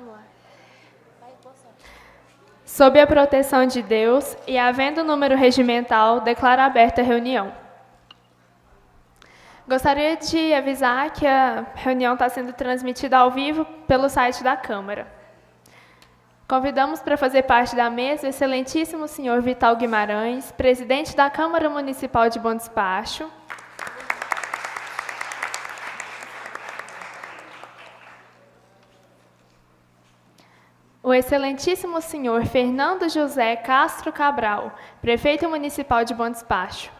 Vamos lá. Sob a proteção de Deus e havendo número regimental, declaro aberta a reunião. Gostaria de avisar que a reunião está sendo transmitida ao vivo pelo site da Câmara. Convidamos para fazer parte da mesa o excelentíssimo senhor Vital Guimarães, presidente da Câmara Municipal de Bom Despacho. O excelentíssimo senhor Fernando José Castro Cabral, prefeito municipal de Bom Despacho.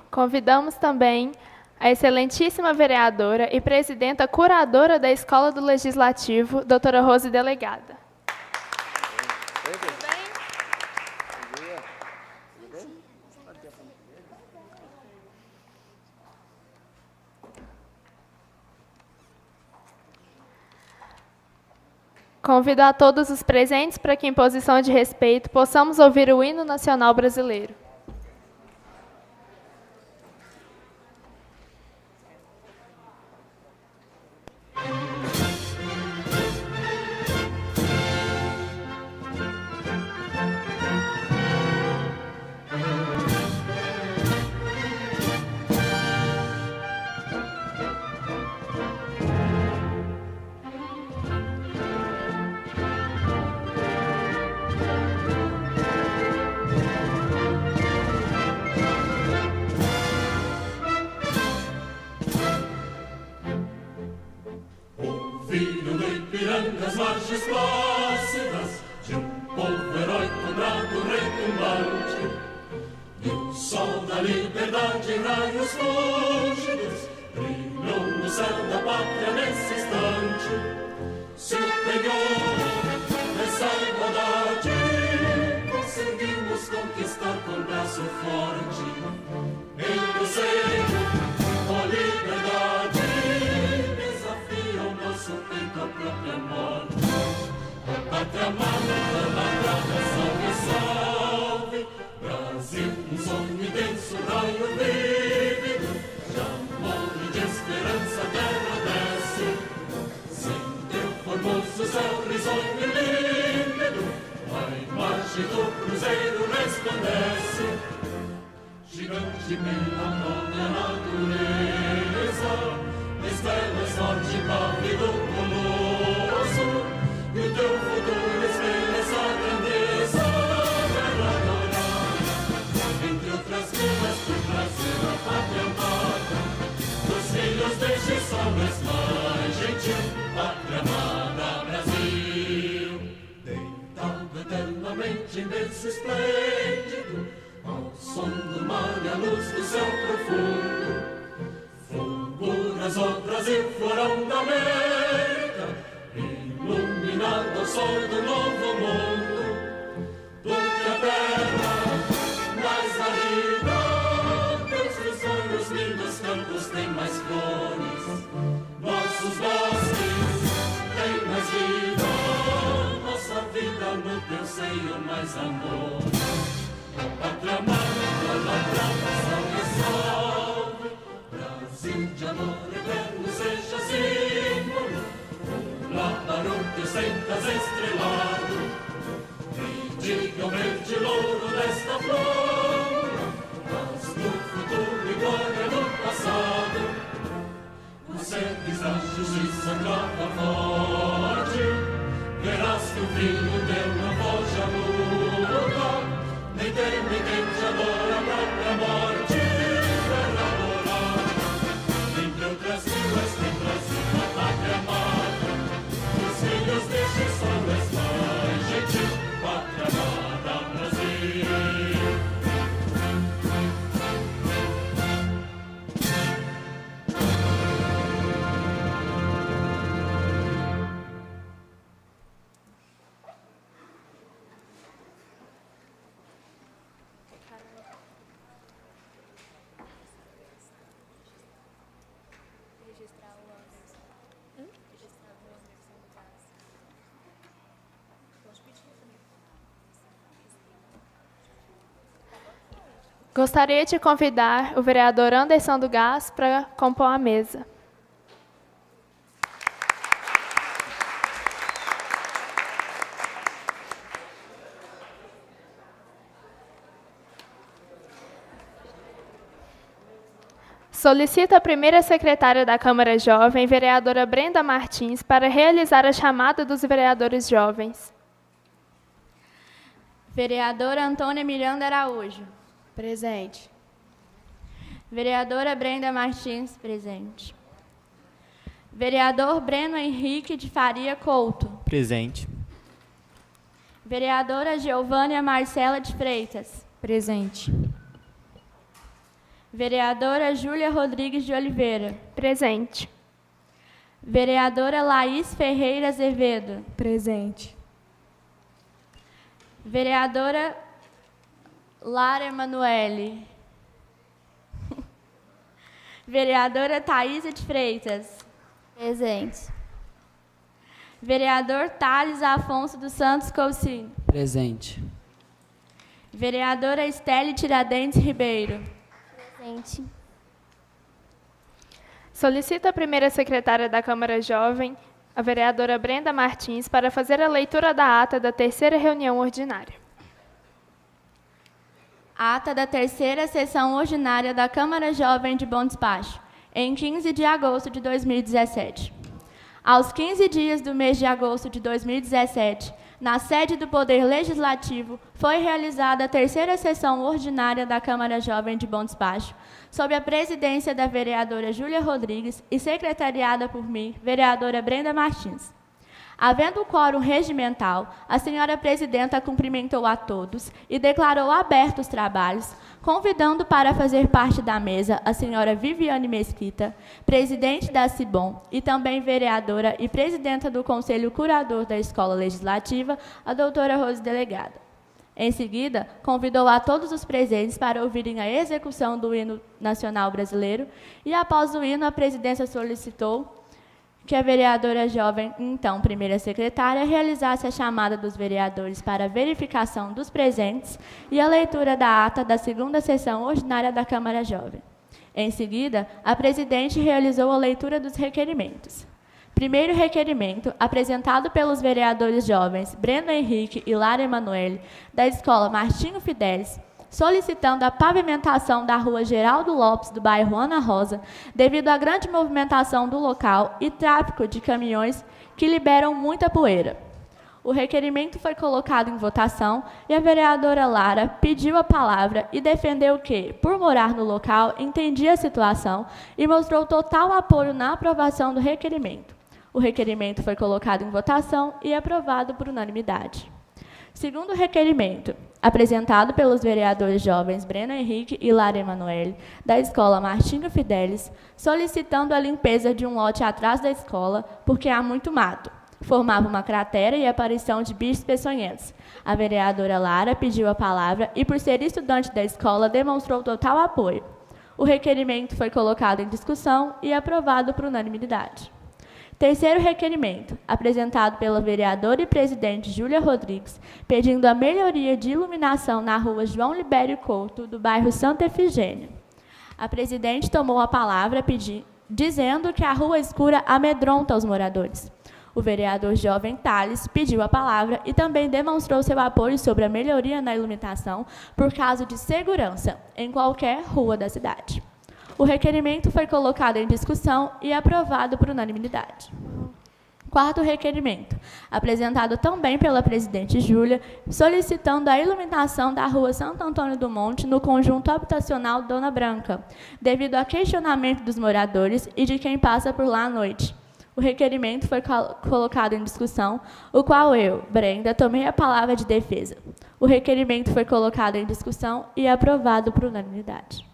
Convidamos também a excelentíssima vereadora e presidenta curadora da Escola do Legislativo, doutora Rose Delegada. Tudo bem? Convido a todos os presentes para que, em posição de respeito, possamos ouvir o hino nacional brasileiro. Filho do Ipiranga, as margens plácidas de um povo heróico, bravo, retumbante, e o sol da liberdade em raios fúlgidos brilhou no céu da pátria nesse instante. Se o penhor dessa igualdade conseguimos conquistar com braço forte, em o seio da liberdade nosso peito a própria morte. A pátria amada, idolatrada, salve, salve. Brasil, um sonho intenso, raio vívido, de amor e de esperança a terra desce. Sem teu formoso céu risonho e límpido, a imagem do cruzeiro resplandece. Gigante pela própria natureza, estrelas norte, pálido colosso, e o teu futuro espelha essa grandeza, terra dourada. Entre outras vilas do Brasil, a pátria amada, dos filhos deste sol mais gentil, pátria amada Brasil. Deitado eternamente em berço esplêndido, ao som do mar e à luz do céu profundo, fulguras o Brasil, florão da América, iluminado ao sol do novo mundo. Do que a terra mais árida, teus sonhos lindos campos têm mais flores, nossos bosques têm mais vida, nossa vida no teu seio mais amor. A pátria amada, idolatrada, salve, salve. Brasil de amor eterno seja símbolo, um lábaro que sentas estrelado, e diga o verde louro desta flor, mas no futuro e glória do passado, consegues a justiça grava forte, verás que o filho teu não foge à luta, nem teme quem te adora a própria morte. Outras vilas tem Brasil, a pátria amada, os filhos deste sol mais gentil, pátria amada Brasil. Gostaria de convidar o vereador Anderson do Gás para compor a mesa. Solicito a primeira secretária da Câmara Jovem, vereadora Brenda Martins, para realizar a chamada dos vereadores jovens. Vereadora Antônia Miranda Araújo. Presente. Vereadora Brenda Martins, presente. Vereador Breno Henrique de Faria Couto. Presente. Vereadora Geovânia Marcela de Freitas. Presente. Vereadora Júlia Rodrigues de Oliveira. Presente. Vereadora Laís Ferreira Azevedo. Presente. Vereadora Lara Emanuele. Vereadora Thaísa de Freitas. Presente. Vereador Thales Afonso dos Santos Coutinho. Presente. Vereadora Estelle Tiradentes Ribeiro. Presente. Solicito a primeira secretária da Câmara Jovem, a vereadora Brenda Martins, para fazer a leitura da ata da terceira reunião ordinária. Ata da terceira sessão ordinária da Câmara Jovem de Bom Despacho, em 15 de agosto de 2017. Aos 15 dias do mês de agosto de 2017, na sede do Poder Legislativo, foi realizada a terceira sessão ordinária da Câmara Jovem de Bom Despacho, sob a presidência da vereadora Júlia Rodrigues e secretariada por mim, vereadora Brenda Martins. Havendo o quórum regimental, a senhora presidenta cumprimentou a todos e declarou abertos os trabalhos, convidando para fazer parte da mesa a senhora Viviane Mesquita, presidente da CIBOM e também vereadora e presidenta do Conselho Curador da Escola Legislativa, a doutora Rose Delegada. Em seguida, convidou a todos os presentes para ouvirem a execução do hino nacional brasileiro e, após o hino, a presidência solicitou que a vereadora jovem, então primeira secretária, realizasse a chamada dos vereadores para a verificação dos presentes e a leitura da ata da segunda sessão ordinária da Câmara Jovem. Em seguida, a presidente realizou a leitura dos requerimentos. Primeiro requerimento, apresentado pelos vereadores jovens Breno Henrique e Lara Emanuele, da Escola Martinho Fidelis, solicitando a pavimentação da rua Geraldo Lopes, do bairro Ana Rosa, devido à grande movimentação do local e tráfego de caminhões que liberam muita poeira. O requerimento foi colocado em votação e a vereadora Lara pediu a palavra e defendeu que, por morar no local, entendia a situação e mostrou total apoio na aprovação do requerimento. O requerimento foi colocado em votação e aprovado por unanimidade. Segundo requerimento, apresentado pelos vereadores jovens Breno Henrique e Lara Emanuele, da Escola Martinho Fidelis, solicitando a limpeza de um lote atrás da escola, porque há muito mato. Formava uma cratera e aparição de bichos peçonhentos. A vereadora Lara pediu a palavra e, por ser estudante da escola, demonstrou total apoio. O requerimento foi colocado em discussão e aprovado por unanimidade. Terceiro requerimento, apresentado pela vereadora e presidente Júlia Rodrigues, pedindo a melhoria de iluminação na rua João Libério Couto, do bairro Santa Efigênia. A presidente tomou a palavra dizendo que a rua escura amedronta os moradores. O vereador jovem Thales pediu a palavra e também demonstrou seu apoio sobre a melhoria na iluminação por causa de segurança em qualquer rua da cidade. O requerimento foi colocado em discussão e aprovado por unanimidade. Quarto requerimento, apresentado também pela presidente Júlia, solicitando a iluminação da rua Santo Antônio do Monte no conjunto habitacional Dona Branca, devido a questionamento dos moradores e de quem passa por lá à noite. O requerimento foi colocado em discussão, o qual eu, Brenda, tomei a palavra de defesa. O requerimento foi colocado em discussão e aprovado por unanimidade.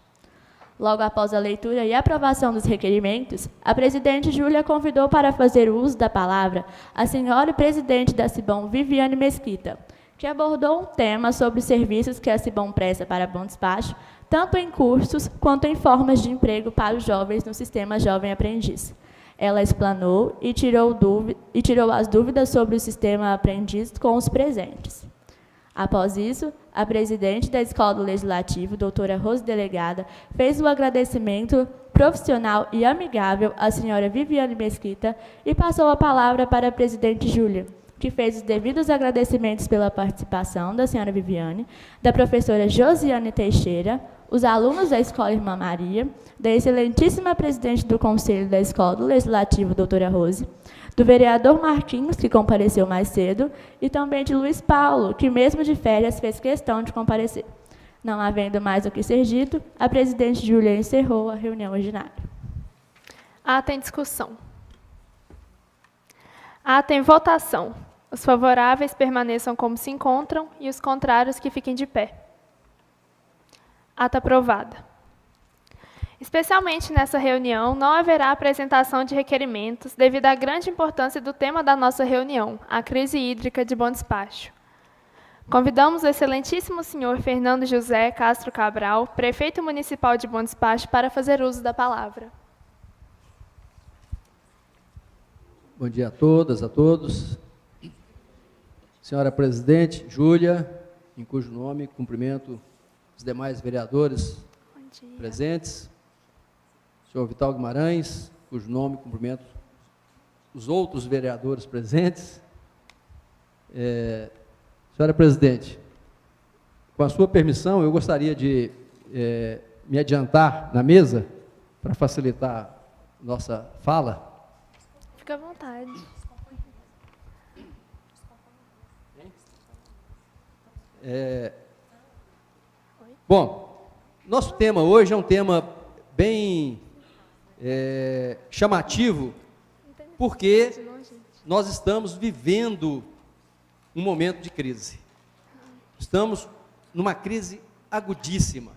Logo após a leitura e aprovação dos requerimentos, a presidente Júlia convidou para fazer uso da palavra a senhora presidente da CIBOM, Viviane Mesquita, que abordou um tema sobre os serviços que a CIBOM presta para Bom Despacho, tanto em cursos quanto em formas de emprego para os jovens no sistema Jovem Aprendiz. Ela explanou e tirou as dúvidas sobre o sistema aprendiz com os presentes. Após isso, a presidente da Escola do Legislativo, doutora Rose Delegada, fez o agradecimento profissional e amigável à senhora Viviane Mesquita e passou a palavra para a presidente Júlia, que fez os devidos agradecimentos pela participação da senhora Viviane, da professora Josiane Teixeira, os alunos da Escola Irmã Maria, da excelentíssima presidente do Conselho da Escola do Legislativo, doutora Rose, do vereador Marquinhos, que compareceu mais cedo, e também de Luiz Paulo, que mesmo de férias fez questão de comparecer. Não havendo mais o que ser dito, a presidente Júlia encerrou a reunião ordinária. Ato em discussão. Ato em votação. Os favoráveis permaneçam como se encontram e os contrários que fiquem de pé. Ato aprovada. Especialmente nessa reunião, não haverá apresentação de requerimentos devido à grande importância do tema da nossa reunião, a crise hídrica de Bom Despacho. Convidamos o excelentíssimo senhor Fernando José Castro Cabral, prefeito municipal de Bom Despacho, para fazer uso da palavra. Bom dia a todas, a todos. Senhora presidente Júlia, em cujo nome cumprimento os demais vereadores presentes. Senhor Vital Guimarães, cujo nome cumprimento os outros vereadores presentes. Senhora presidente, com a sua permissão, eu gostaria de me adiantar na mesa para facilitar nossa fala. Fica à vontade. Bom, nosso tema hoje é um tema bem chamativo, porque nós estamos vivendo um momento de crise. Estamos numa crise agudíssima.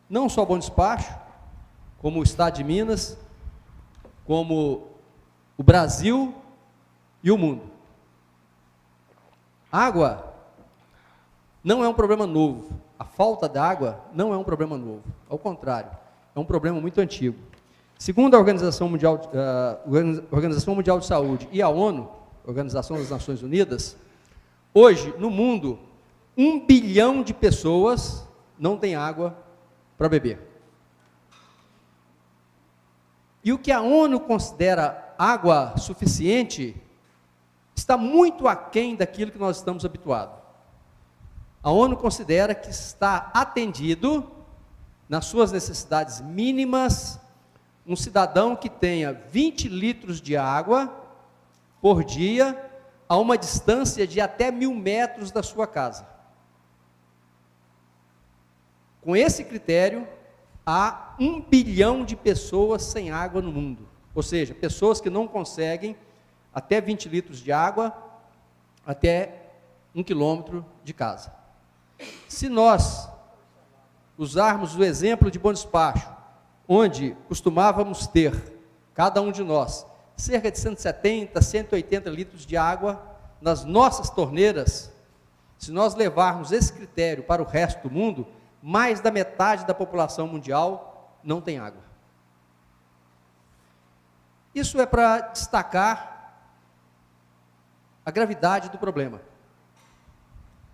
Não só Bom Despacho, como o Estado de Minas, como o Brasil e o mundo. Água não é um problema novo. A falta de água não é um problema novo. Ao contrário, é um problema muito antigo. Segundo a Organização Mundial de Saúde e a ONU, Organização das Nações Unidas, hoje, no mundo, 1 bilhão de pessoas não têm água para beber. E o que a ONU considera água suficiente está muito aquém daquilo que nós estamos habituados. A ONU considera que está atendido, nas suas necessidades mínimas, um cidadão que tenha 20 litros de água por dia, a uma distância de até 1.000 metros da sua casa. Com esse critério, há 1 bilhão de pessoas sem água no mundo. Ou seja, pessoas que não conseguem até 20 litros de água até 1 quilômetro de casa. Se nós usarmos o exemplo de Bom Despacho, onde costumávamos ter, cada um de nós, cerca de 170, 180 litros de água nas nossas torneiras, se nós levarmos esse critério para o resto do mundo, mais da metade da população mundial não tem água. Isso é para destacar a gravidade do problema.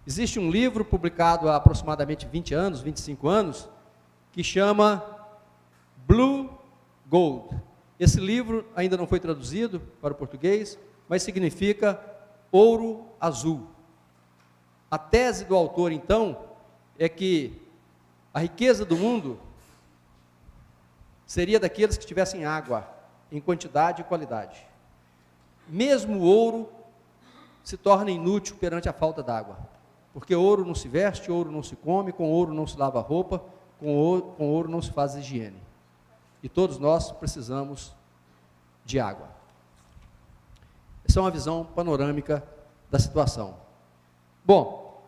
Existe um livro publicado há aproximadamente 20 anos, 25 anos, que chama Blue Gold. Esse livro ainda não foi traduzido para o português, mas significa ouro azul. A tese do autor, então, é que a riqueza do mundo seria daqueles que tivessem água em quantidade e qualidade. Mesmo o ouro se torna inútil perante a falta d'água, porque ouro não se veste, ouro não se come, com ouro não se lava a roupa, com ouro não se faz higiene. E todos nós precisamos de água. Essa é uma visão panorâmica da situação. Bom,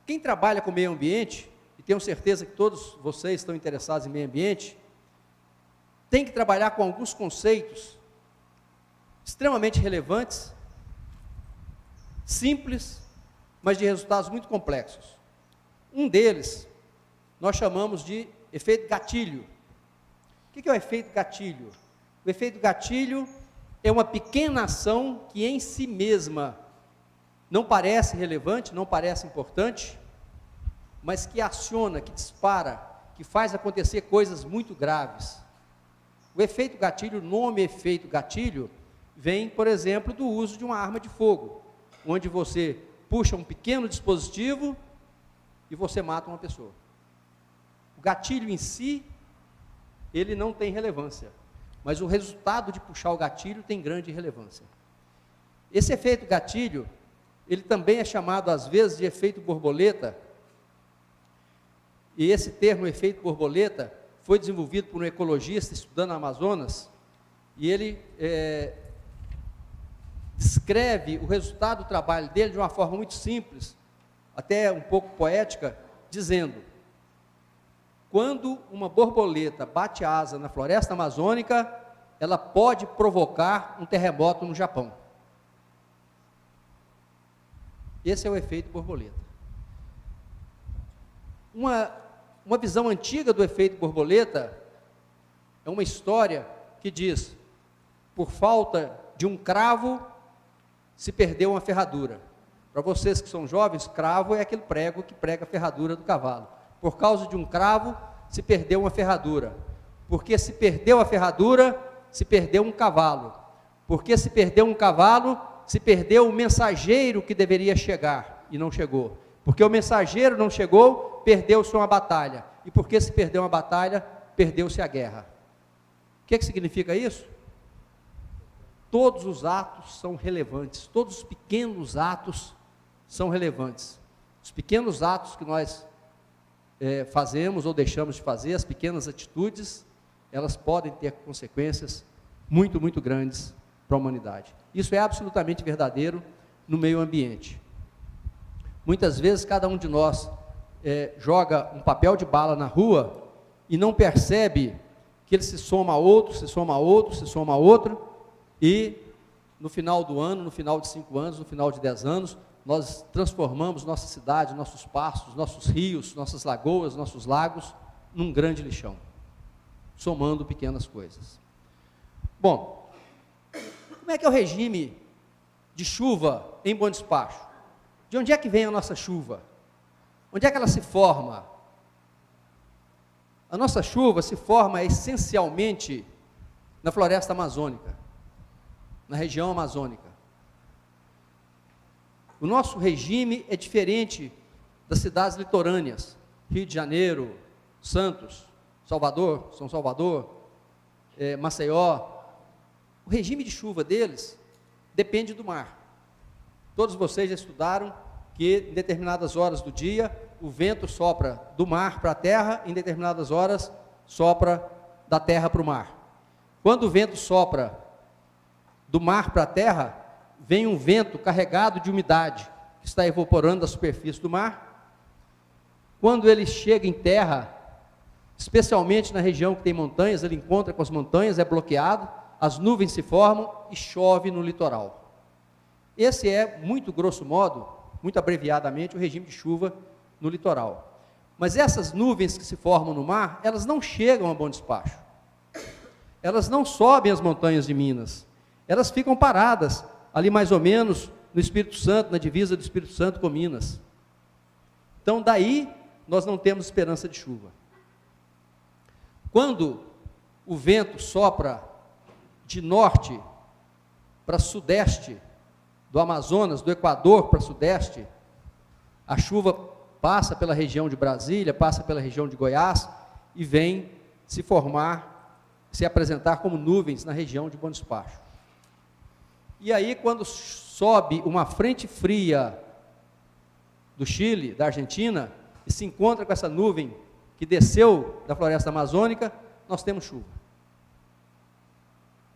quem trabalha com meio ambiente, e tenho certeza que todos vocês estão interessados em meio ambiente, tem que trabalhar com alguns conceitos extremamente relevantes, simples, mas de resultados muito complexos. Um deles, nós chamamos de efeito gatilho. O que é o efeito gatilho? O efeito gatilho é uma pequena ação que em si mesma não parece relevante, não parece importante, mas que aciona, que dispara, que faz acontecer coisas muito graves. O efeito gatilho, o nome efeito gatilho, vem, por exemplo, do uso de uma arma de fogo, onde você puxa um pequeno dispositivo e você mata uma pessoa. O gatilho em si, ele não tem relevância, mas o resultado de puxar o gatilho tem grande relevância. Esse efeito gatilho, ele também é chamado às vezes de efeito borboleta, e esse termo efeito borboleta foi desenvolvido por um ecologista estudando a Amazonas, e ele descreve o resultado do trabalho dele de uma forma muito simples, até um pouco poética, dizendo: quando uma borboleta bate asa na floresta amazônica, ela pode provocar um terremoto no Japão. Esse é o efeito borboleta. Uma visão antiga do efeito borboleta é uma história que diz: por falta de um cravo, se perdeu uma ferradura. Para vocês que são jovens, cravo é aquele prego que prega a ferradura do cavalo. Por causa de um cravo, se perdeu uma ferradura. Porque se perdeu a ferradura, se perdeu um cavalo. Porque se perdeu um cavalo, se perdeu o mensageiro que deveria chegar e não chegou. Porque o mensageiro não chegou, perdeu-se uma batalha. E porque se perdeu uma batalha, perdeu-se a guerra. O que significa isso? Todos os atos são relevantes, todos os pequenos atos são relevantes. Os pequenos atos que nós fazemos ou deixamos de fazer, as pequenas atitudes, elas podem ter consequências muito, muito grandes para a humanidade. Isso é absolutamente verdadeiro no meio ambiente. Muitas vezes cada um de nós joga um papel de bala na rua e não percebe que ele se soma a outro, se soma a outro, se soma a outro, e no final do ano, no final de 5 anos, no final de 10 anos, nós transformamos nossa cidade, nossos pastos, nossos rios, nossas lagoas, nossos lagos, num grande lixão, somando pequenas coisas. Bom, como é que é o regime de chuva em Bom Despacho? De onde é que vem a nossa chuva? Onde é que ela se forma? A nossa chuva se forma essencialmente na floresta amazônica, na região amazônica. O nosso regime é diferente das cidades litorâneas, Rio de Janeiro, Santos, Salvador, São Salvador, Maceió. O regime de chuva deles depende do mar. Todos vocês já estudaram que em determinadas horas do dia o vento sopra do mar para a terra, em determinadas horas sopra da terra para o mar. Quando o vento sopra do mar para a terra, vem um vento carregado de umidade, que está evaporando da superfície do mar. Quando ele chega em terra, especialmente na região que tem montanhas, ele encontra com as montanhas, é bloqueado, as nuvens se formam e chove no litoral. Esse é, muito grosso modo, muito abreviadamente, o regime de chuva no litoral. Mas essas nuvens que se formam no mar, elas não chegam a Bom Despacho. Elas não sobem as montanhas de Minas. Elas ficam paradas, ali mais ou menos no Espírito Santo, na divisa do Espírito Santo com Minas. Então, daí, nós não temos esperança de chuva. Quando o vento sopra de norte para sudeste, do Amazonas, do Equador para sudeste, a chuva passa pela região de Brasília, passa pela região de Goiás e vem se formar, se apresentar como nuvens na região de Bom Despacho. E aí, quando sobe uma frente fria do Chile, da Argentina, e se encontra com essa nuvem que desceu da floresta amazônica, nós temos chuva.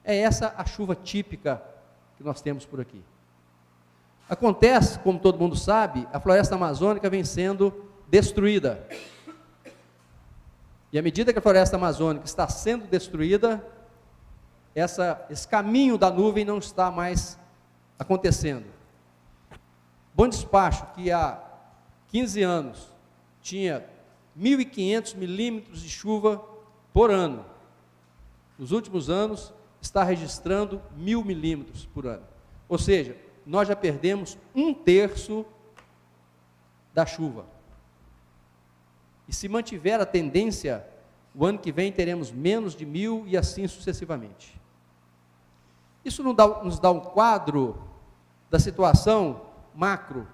É essa a chuva típica que nós temos por aqui. Acontece, como todo mundo sabe, a floresta amazônica vem sendo destruída. E à medida que a floresta amazônica está sendo destruída, esse caminho da nuvem não está mais acontecendo. Bom Despacho, que há 15 anos tinha 1.500 milímetros de chuva por ano, nos últimos anos está registrando 1.000 milímetros por ano. Ou seja, nós já perdemos 1/3 da chuva. E se mantiver a tendência, o ano que vem teremos menos de 1.000 e assim sucessivamente. Isso nos dá um quadro da situação macro,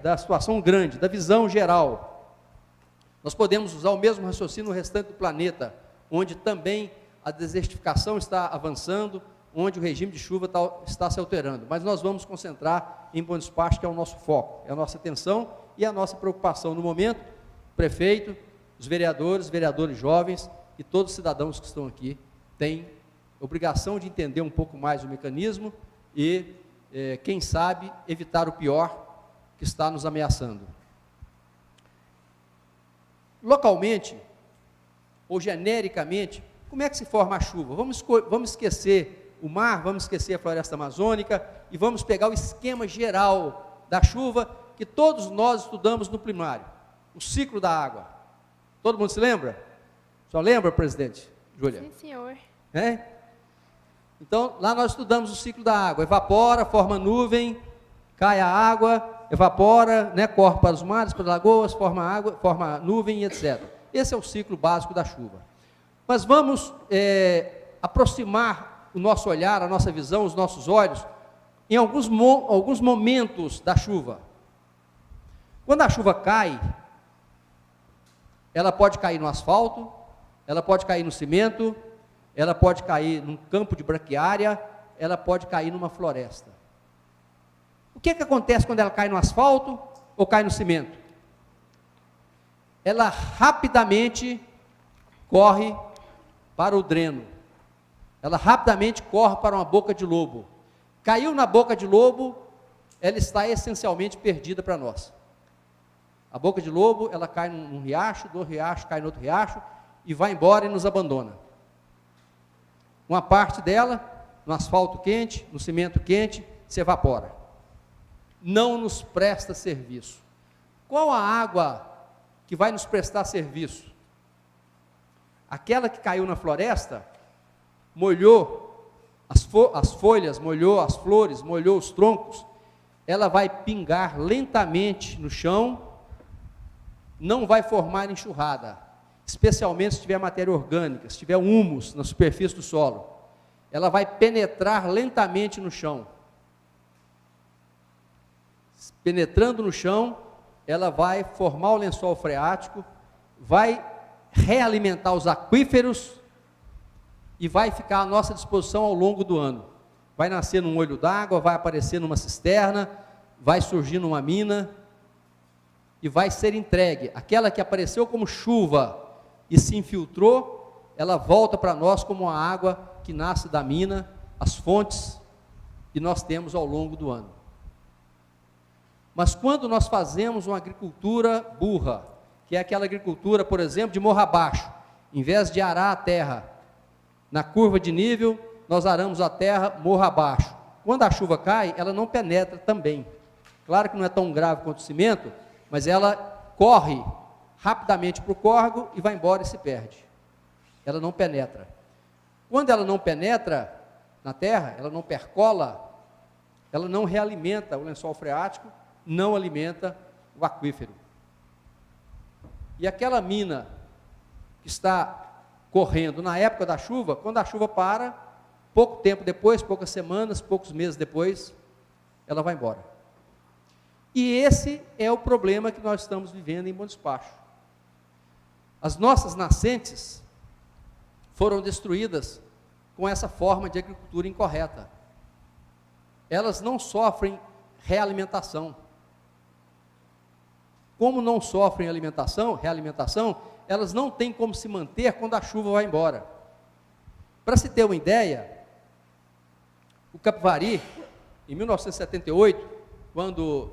da situação grande, da visão geral. Nós podemos usar o mesmo raciocínio no restante do planeta, onde também a desertificação está avançando, onde o regime de chuva está se alterando. Mas nós vamos concentrar em Bom Despacho, que é o nosso foco, é a nossa atenção e a nossa preocupação no momento. O prefeito, os vereadores jovens e todos os cidadãos que estão aqui têm obrigação de entender um pouco mais o mecanismo e, quem sabe, evitar o pior que está nos ameaçando. Localmente, ou genericamente, como é que se forma a chuva? Vamos esquecer o mar, vamos esquecer a floresta amazônica e vamos pegar o esquema geral da chuva que todos nós estudamos no primário, o ciclo da água. Todo mundo se lembra? Só lembra, presidente Júlia? Sim, senhor. Então, lá nós estudamos o ciclo da água. Evapora, forma nuvem, cai a água, evapora, corre para os mares, para as lagoas, forma água, forma nuvem, etc. Esse é o ciclo básico da chuva. Mas vamos aproximar o nosso olhar, a nossa visão, os nossos olhos, em alguns momentos da chuva. Quando a chuva cai, ela pode cair no asfalto, ela pode cair no cimento, ela pode cair num campo de braquiária, ela pode cair numa floresta. O que acontece quando ela cai no asfalto ou cai no cimento? Ela rapidamente corre para o dreno. Ela rapidamente corre para uma boca de lobo. Caiu na boca de lobo, ela está essencialmente perdida para nós. A boca de lobo, ela cai num riacho, do riacho cai no outro riacho, e vai embora e nos abandona. Uma parte dela, no asfalto quente, no cimento quente, se evapora. Não nos presta serviço. Qual a água que vai nos prestar serviço? Aquela que caiu na floresta, molhou as folhas, molhou as flores, molhou os troncos, ela vai pingar lentamente no chão, não vai formar enxurrada, especialmente se tiver matéria orgânica, se tiver humus na superfície do solo. Ela vai penetrar lentamente no chão. Penetrando no chão, ela vai formar o lençol freático, vai realimentar os aquíferos e vai ficar à nossa disposição ao longo do ano. Vai nascer num olho d'água, vai aparecer numa cisterna, vai surgir numa mina e vai ser entregue. Aquela que apareceu como chuva e se infiltrou, ela volta para nós como a água que nasce da mina, as fontes que nós temos ao longo do ano. Mas quando nós fazemos uma agricultura burra, que é aquela agricultura, por exemplo, de morro abaixo, em vez de arar a terra na curva de nível, nós aramos a terra morro abaixo. Quando a chuva cai, ela não penetra também. Claro que não é tão grave quanto o cimento, mas ela corre rapidamente para o córrego e vai embora e se perde. Ela não penetra. Quando ela não penetra na terra, ela não percola, ela não realimenta o lençol freático, não alimenta o aquífero. E aquela mina que está correndo na época da chuva, quando a chuva para, pouco tempo depois, poucas semanas, poucos meses depois, ela vai embora. E esse é o problema que nós estamos vivendo em Bom Despacho. As nossas nascentes foram destruídas com essa forma de agricultura incorreta. Elas não sofrem realimentação. Como não sofrem realimentação, elas não têm como se manter quando a chuva vai embora. Para se ter uma ideia, o Capivari, em 1978, quando,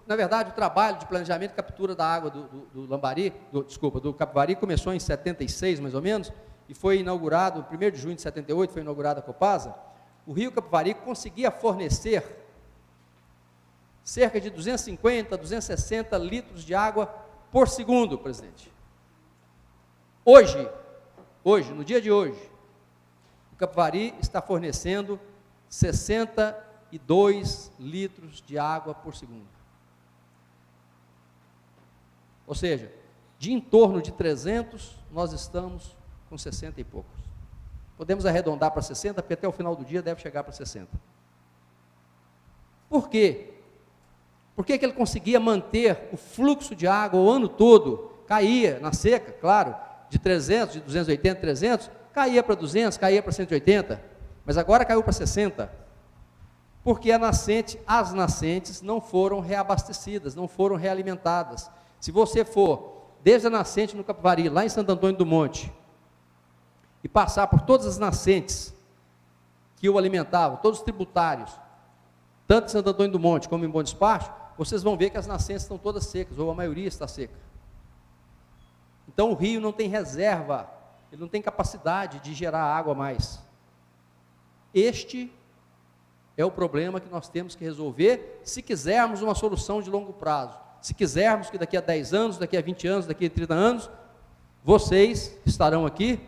na verdade, o trabalho de planejamento e captura da água do Capivari começou em 76, mais ou menos, e foi inaugurado, 1º de junho de 78, foi inaugurada a Copasa. O rio Capivari conseguia fornecer cerca de 250, 260 litros de água por segundo, presidente. Hoje, no dia de hoje, o Capivari está fornecendo 62 litros de água por segundo. Ou seja, de em torno de 300, nós estamos com 60 e poucos. Podemos arredondar para 60, porque até o final do dia deve chegar para 60. Por quê? Por que ele conseguia manter o fluxo de água o ano todo? Caía na seca, claro, de 300, de 280, 300, caía para 200, caía para 180, mas agora caiu para 60, porque as nascentes não foram reabastecidas, não foram realimentadas. Se você for desde a nascente no Capivari, lá em Santo Antônio do Monte, e passar por todas as nascentes que o alimentavam, todos os tributários, tanto em Santo Antônio do Monte como em Bom Despacho, vocês vão ver que as nascentes estão todas secas, ou a maioria está seca. Então o rio não tem reserva, ele não tem capacidade de gerar água mais. Este é o problema que nós temos que resolver, se quisermos uma solução de longo prazo. Se quisermos que daqui a 10 anos, daqui a 20 anos, daqui a 30 anos, vocês estarão aqui,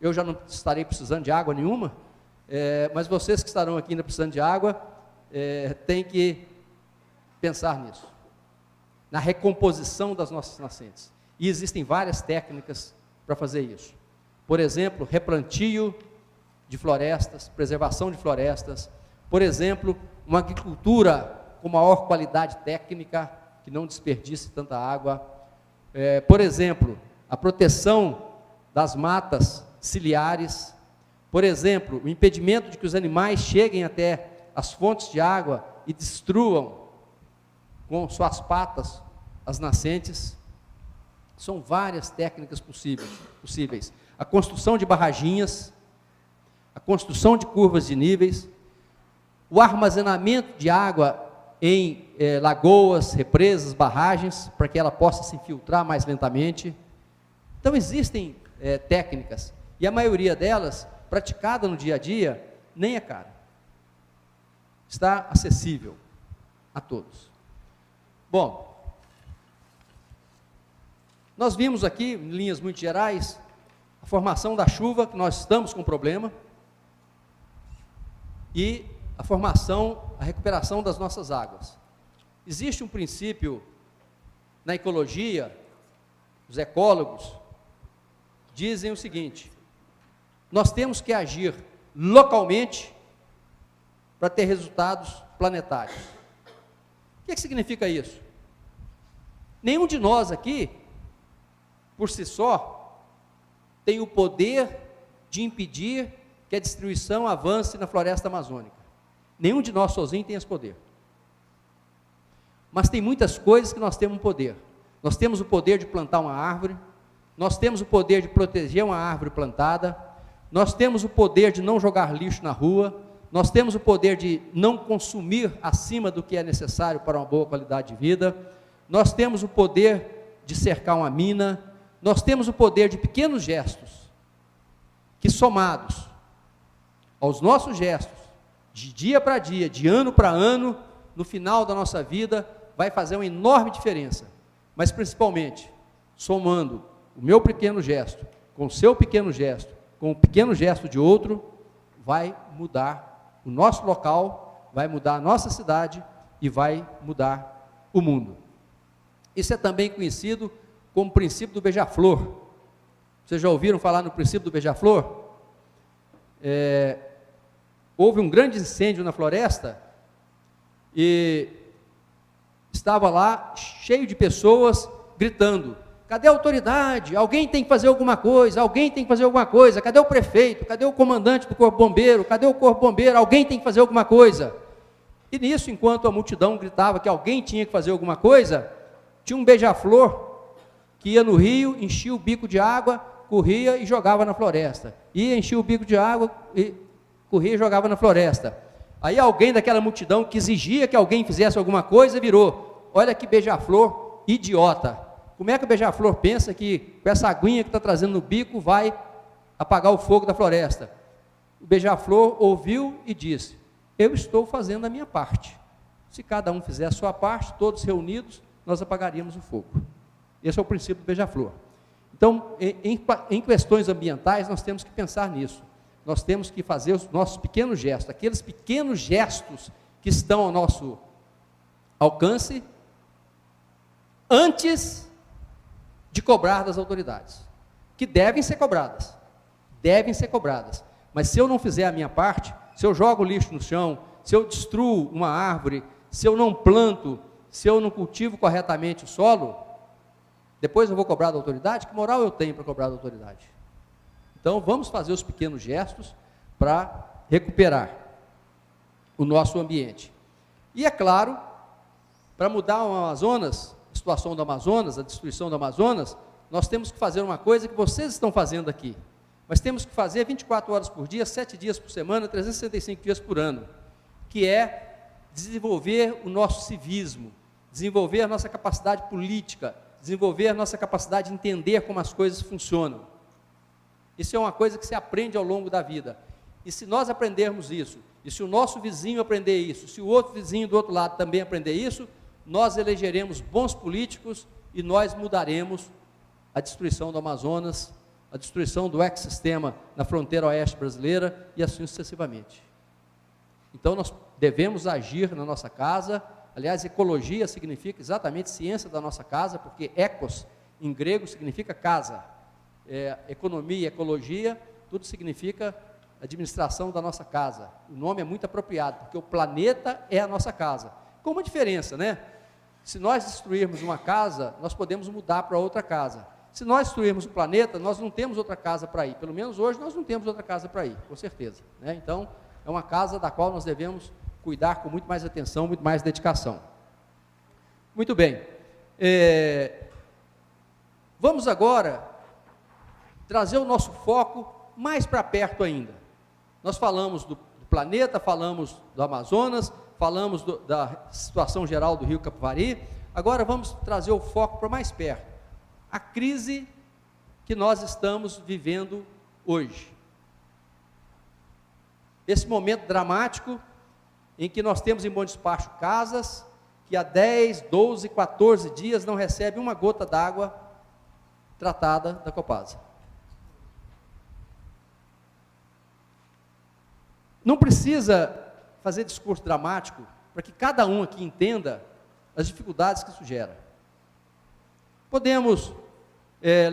eu já não estarei precisando de água nenhuma, mas vocês que estarão aqui ainda precisando de água, têm que pensar nisso, na recomposição das nossas nascentes. E existem várias técnicas para fazer isso. Por exemplo, replantio de florestas, preservação de florestas. Por exemplo, uma agricultura com maior qualidade técnica, que não desperdice tanta água. Por exemplo, a proteção das matas ciliares. Por exemplo, o impedimento de que os animais cheguem até as fontes de água e destruam com suas patas as nascentes. São várias técnicas possíveis. A construção de barraginhas, a construção de curvas de níveis, o armazenamento de água em lagoas, represas, barragens, para que ela possa se infiltrar mais lentamente. Então existem técnicas, e a maioria delas, praticada no dia a dia, nem é cara. Está acessível a todos. Bom, nós vimos aqui, em linhas muito gerais, a formação da chuva, que nós estamos com problema, e a recuperação das nossas águas. Existe um princípio na ecologia, os ecólogos dizem o seguinte: nós temos que agir localmente para ter resultados planetários. O que significa isso? Nenhum de nós aqui, por si só, tem o poder de impedir que a destruição avance na floresta amazônica. Nenhum de nós sozinho tem esse poder. Mas tem muitas coisas que nós temos poder. Nós temos o poder de plantar uma árvore, nós temos o poder de proteger uma árvore plantada, nós temos o poder de não jogar lixo na rua, nós temos o poder de não consumir acima do que é necessário para uma boa qualidade de vida, nós temos o poder de cercar uma mina, nós temos o poder de pequenos gestos, que somados aos nossos gestos, de dia para dia, de ano para ano, no final da nossa vida, vai fazer uma enorme diferença. Mas principalmente, somando o meu pequeno gesto, com o seu pequeno gesto, com o pequeno gesto de outro, vai mudar o nosso local, vai mudar a nossa cidade e vai mudar o mundo. Isso é também conhecido como princípio do beija-flor. Vocês já ouviram falar no princípio do beija-flor? Houve um grande incêndio na floresta e estava lá cheio de pessoas gritando: cadê a autoridade? Alguém tem que fazer alguma coisa, alguém tem que fazer alguma coisa, cadê o prefeito, cadê o comandante do corpo bombeiro, cadê o corpo bombeiro, alguém tem que fazer alguma coisa. E nisso, enquanto a multidão gritava que alguém tinha que fazer alguma coisa, tinha um beija-flor que ia no rio, enchia o bico de água, corria e jogava na floresta, ia, enchia o bico de água e corria e jogava na floresta. Aí alguém daquela multidão que exigia que alguém fizesse alguma coisa virou: olha que beija-flor idiota, como é que o beija-flor pensa que com essa aguinha que está trazendo no bico vai apagar o fogo da floresta? O beija-flor ouviu e disse: eu estou fazendo a minha parte, se cada um fizer a sua parte, todos reunidos, nós apagaríamos o fogo. Esse é o princípio do beija-flor. Então, em questões ambientais, nós temos que pensar nisso. nós temos que fazer os nossos pequenos gestos, aqueles pequenos gestos que estão ao nosso alcance, antes de cobrar das autoridades, que devem ser cobradas, mas se eu não fizer a minha parte, se eu jogo lixo no chão, se eu destruo uma árvore, se eu não planto, se eu não cultivo corretamente o solo, depois eu vou cobrar da autoridade? Que moral eu tenho para cobrar da autoridade? Então, vamos fazer os pequenos gestos para recuperar o nosso ambiente. E, é claro, para mudar o Amazonas, a situação do Amazonas, a destruição do Amazonas, nós temos que fazer uma coisa que vocês estão fazendo aqui. Mas temos que fazer 24 horas por dia, 7 dias por semana, 365 dias por ano, que é desenvolver o nosso civismo, desenvolver a nossa capacidade política, desenvolver a nossa capacidade de entender como as coisas funcionam. Isso é uma coisa que se aprende ao longo da vida. E se nós aprendermos isso, e se o nosso vizinho aprender isso, se o outro vizinho do outro lado também aprender isso, nós elegeremos bons políticos e nós mudaremos a destruição do Amazonas, a destruição do ecossistema na fronteira oeste brasileira e assim sucessivamente. Então, nós devemos agir na nossa casa. Aliás, ecologia significa exatamente ciência da nossa casa, porque ecos, em grego, significa casa. Economia, ecologia, tudo significa administração da nossa casa. O nome é muito apropriado, porque o planeta é a nossa casa. Com uma diferença, né? Se nós destruirmos uma casa, nós podemos mudar para outra casa. Se nós destruirmos o planeta, nós não temos outra casa para ir. Pelo menos hoje nós não temos outra casa para ir, com certeza, né? Então, é uma casa da qual nós devemos cuidar com muito mais atenção, muito mais dedicação. Muito bem. Vamos agora trazer o nosso foco mais para perto ainda. Nós falamos do planeta, falamos do Amazonas, falamos da situação geral do Rio Capivari, agora vamos trazer o foco para mais perto. A crise que nós estamos vivendo hoje. Esse momento dramático em que nós temos em Bom Despacho casas que há 10, 12, 14 dias não recebem uma gota d'água tratada da Copasa. Não precisa fazer discurso dramático para que cada um aqui entenda as dificuldades que isso gera. Podemos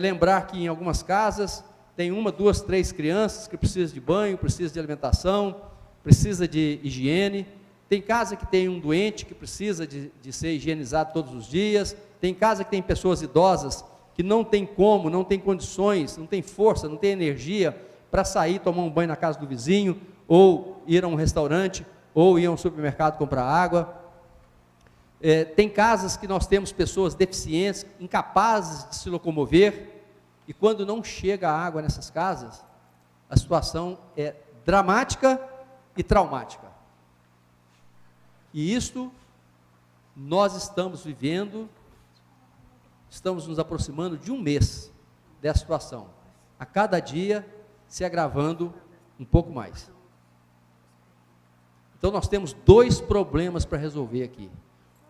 lembrar que em algumas casas tem 1, 2, 3 crianças que precisam de banho, precisam de alimentação, precisa de higiene. Tem casa que tem um doente que precisa de ser higienizado todos os dias. Tem casa que tem pessoas idosas que não tem como, não tem condições, não tem força, não tem energia para sair tomar um banho na casa do vizinho, ou ir a um restaurante, ou ir a um supermercado comprar água. Tem casas que nós temos pessoas deficientes, incapazes de se locomover, e quando não chega a água nessas casas, a situação é dramática e traumática. E isto nós estamos vivendo, estamos nos aproximando de um mês dessa situação, a cada dia se agravando um pouco mais. Então nós temos 2 problemas para resolver aqui.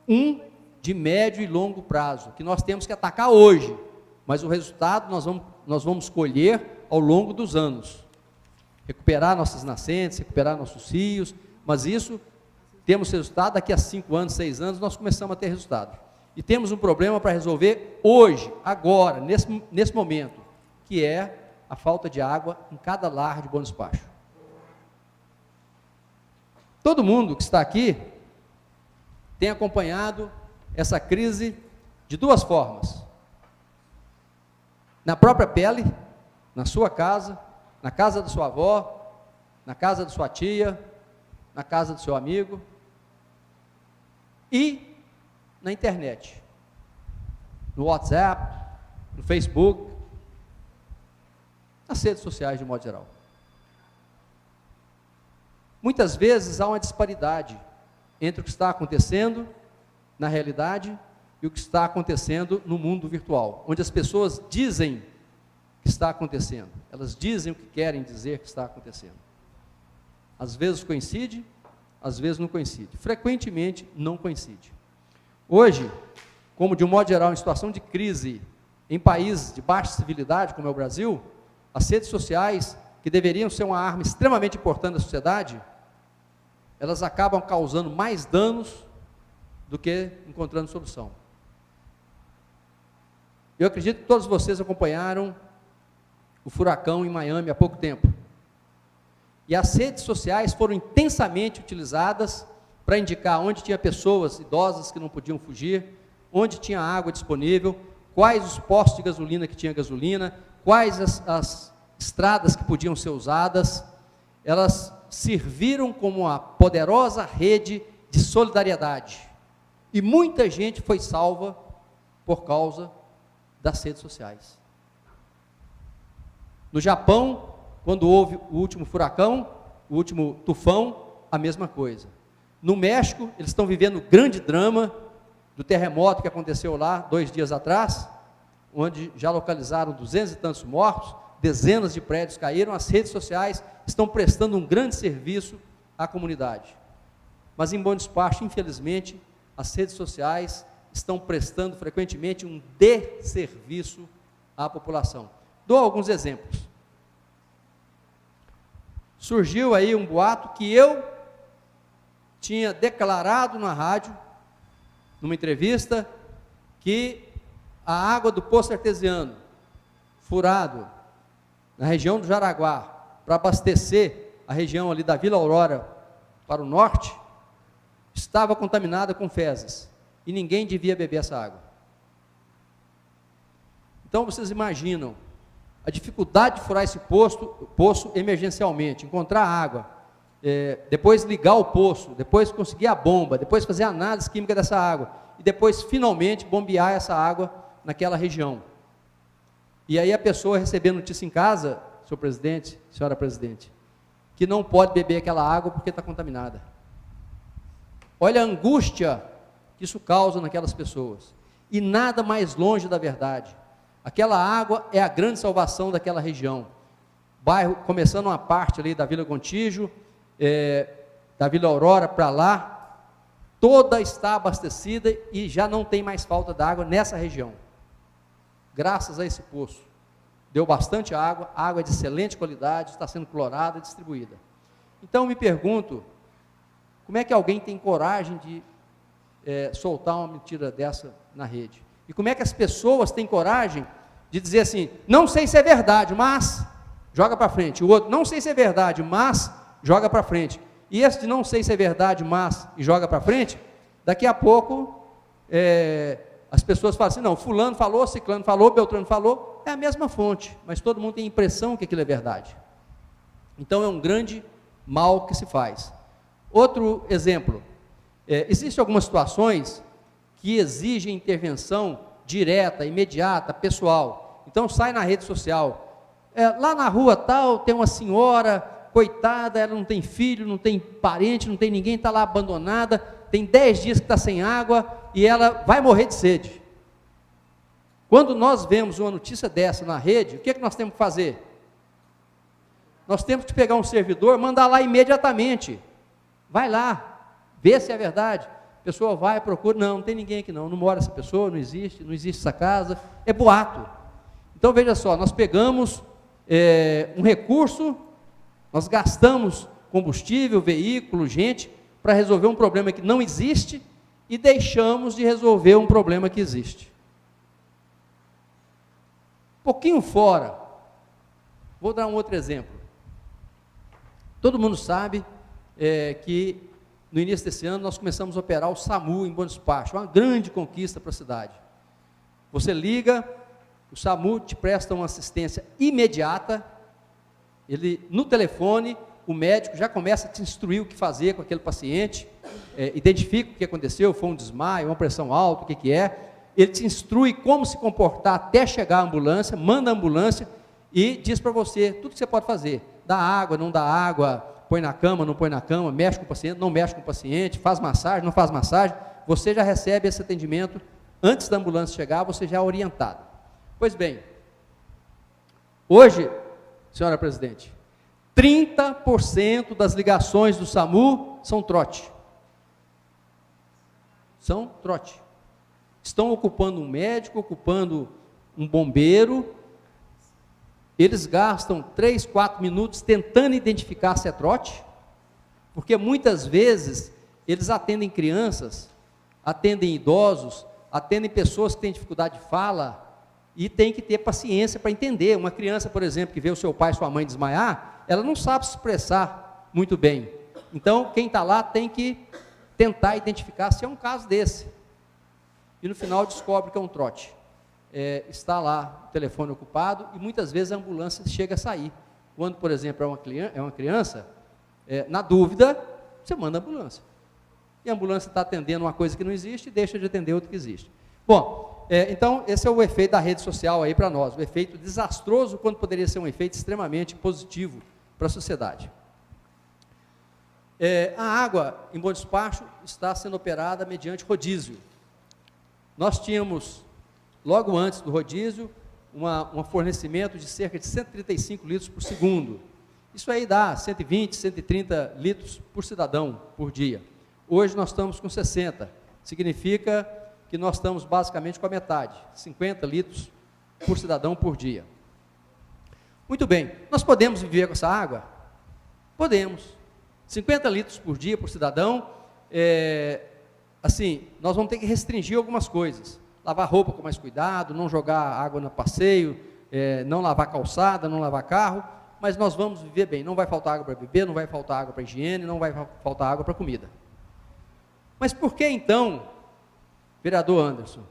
Um de médio e longo prazo, que nós temos que atacar hoje, mas o resultado nós vamos colher ao longo dos anos. Recuperar nossas nascentes, recuperar nossos rios, mas isso, temos resultado, daqui a 5 anos, 6 anos, nós começamos a ter resultado. E temos um problema para resolver hoje, agora, nesse momento, que é a falta de água em cada lar de Bom Despacho. Todo mundo que está aqui tem acompanhado essa crise de 2 formas. Na própria pele, na sua casa, na casa da sua avó, na casa da sua tia, na casa do seu amigo e na internet, no WhatsApp, no Facebook, nas redes sociais de modo geral. Muitas vezes há uma disparidade entre o que está acontecendo na realidade e o que está acontecendo no mundo virtual, onde as pessoas dizem que está acontecendo, elas dizem o que querem dizer que está acontecendo. Às vezes coincide, às vezes não coincide, frequentemente não coincide. Hoje, como de um modo geral, em situação de crise, em países de baixa civilidade, como é o Brasil, as redes sociais que deveriam ser uma arma extremamente importante da sociedade, elas acabam causando mais danos do que encontrando solução. Eu acredito que todos vocês acompanharam o furacão em Miami há pouco tempo. E as redes sociais foram intensamente utilizadas para indicar onde tinha pessoas idosas que não podiam fugir, onde tinha água disponível, quais os postos de gasolina que tinha gasolina, quais as estradas que podiam ser usadas. Elas serviram como uma poderosa rede de solidariedade. E muita gente foi salva por causa das redes sociais. No Japão, quando houve o último furacão, o último tufão, a mesma coisa. No México, eles estão vivendo um grande drama do terremoto que aconteceu lá 2 dias atrás, onde já localizaram 200 e tantos mortos, dezenas de prédios caíram. As redes sociais estão prestando um grande serviço à comunidade. Mas em Bom Despacho, infelizmente, as redes sociais estão prestando frequentemente um desserviço à população. Dou alguns exemplos. Surgiu aí um boato que eu tinha declarado na rádio, numa entrevista, que a água do poço artesiano, furado, na região do Jaraguá, para abastecer a região ali da Vila Aurora para o norte, estava contaminada com fezes, e ninguém devia beber essa água. Então vocês imaginam a dificuldade de furar esse poço emergencialmente, encontrar água, depois ligar o poço, depois conseguir a bomba, depois fazer a análise química dessa água, e depois finalmente bombear essa água naquela região. E aí a pessoa recebendo notícia em casa, senhor presidente, senhora presidente, que não pode beber aquela água porque está contaminada. Olha a angústia que isso causa naquelas pessoas, e nada mais longe da verdade. Aquela água é a grande salvação daquela região. Bairro, começando uma parte ali da Vila Gontijo, da Vila Aurora para lá, toda está abastecida e já não tem mais falta d'água nessa região. Graças a esse poço. Deu bastante água de excelente qualidade, está sendo clorada e distribuída. Então, me pergunto, como é que alguém tem coragem de soltar uma mentira dessa na rede? E como é que as pessoas têm coragem de dizer assim, não sei se é verdade, mas joga para frente. O outro, não sei se é verdade, mas joga para frente. E esse de não sei se é verdade, mas e joga para frente, daqui a pouco as pessoas falam assim, não, fulano falou, ciclano falou, beltrano falou, é a mesma fonte, mas todo mundo tem a impressão que aquilo é verdade. Então é um grande mal que se faz. Outro exemplo, existem algumas situações que exigem intervenção direta, imediata, pessoal. Então sai na rede social, lá na rua tal, tem uma senhora, coitada, ela não tem filho, não tem parente, não tem ninguém, está lá abandonada, tem 10 dias que está sem água, e ela vai morrer de sede. Quando nós vemos uma notícia dessa na rede, o que é que nós temos que fazer? Nós temos que pegar um servidor, mandar lá imediatamente, vai lá, vê se é verdade. A pessoa vai, procura, não tem ninguém aqui não mora essa pessoa, não existe essa casa, é boato. Então veja só, nós pegamos um recurso, nós gastamos combustível, veículo, gente, para resolver um problema que não existe, e deixamos de resolver um problema que existe. Um pouquinho fora, vou dar um outro exemplo. Todo mundo sabe que no início desse ano nós começamos a operar o SAMU em Bom Despacho, uma grande conquista para a cidade. Você liga, o SAMU te presta uma assistência imediata, ele no telefone, o médico já começa a te instruir o que fazer com aquele paciente, identifica o que aconteceu, foi um desmaio, uma pressão alta, o que é, ele te instrui como se comportar até chegar a ambulância, manda a ambulância e diz para você tudo que você pode fazer, dá água, não dá água, põe na cama, não põe na cama, mexe com o paciente, não mexe com o paciente, faz massagem, não faz massagem, você já recebe esse atendimento, antes da ambulância chegar, você já é orientado. Pois bem, hoje, senhora presidente, 30% das ligações do SAMU são trote. São trote. Estão ocupando um médico, ocupando um bombeiro, eles gastam 3, 4 minutos tentando identificar se é trote, porque muitas vezes eles atendem crianças, atendem idosos, atendem pessoas que têm dificuldade de fala, e tem que ter paciência para entender. Uma criança, por exemplo, que vê o seu pai e sua mãe desmaiar, ela não sabe se expressar muito bem. Então, quem está lá tem que tentar identificar se é um caso desse. E no final descobre que é um trote. Está lá o telefone ocupado e muitas vezes a ambulância chega a sair. Quando, por exemplo, é uma criança, na dúvida, você manda a ambulância. E a ambulância está atendendo uma coisa que não existe e deixa de atender outra que existe. Bom, então esse é o efeito da rede social aí para nós, o efeito desastroso quando poderia ser um efeito extremamente positivo para a sociedade. A água em Bom Despacho está sendo operada mediante rodízio. Nós tínhamos, logo antes do rodízio, um fornecimento de cerca de 135 litros por segundo. Isso aí dá 120, 130 litros por cidadão por dia. Hoje nós estamos com 60, significa que nós estamos basicamente com a metade, 50 litros por cidadão por dia. Muito bem, nós podemos viver com essa água? Podemos. 50 litros por dia por cidadão, assim, nós vamos ter que restringir algumas coisas. Lavar roupa com mais cuidado, não jogar água no passeio, não lavar calçada, não lavar carro, mas nós vamos viver bem. Não vai faltar água para beber, não vai faltar água para higiene, não vai faltar água para comida. Mas por que então, vereador Anderson,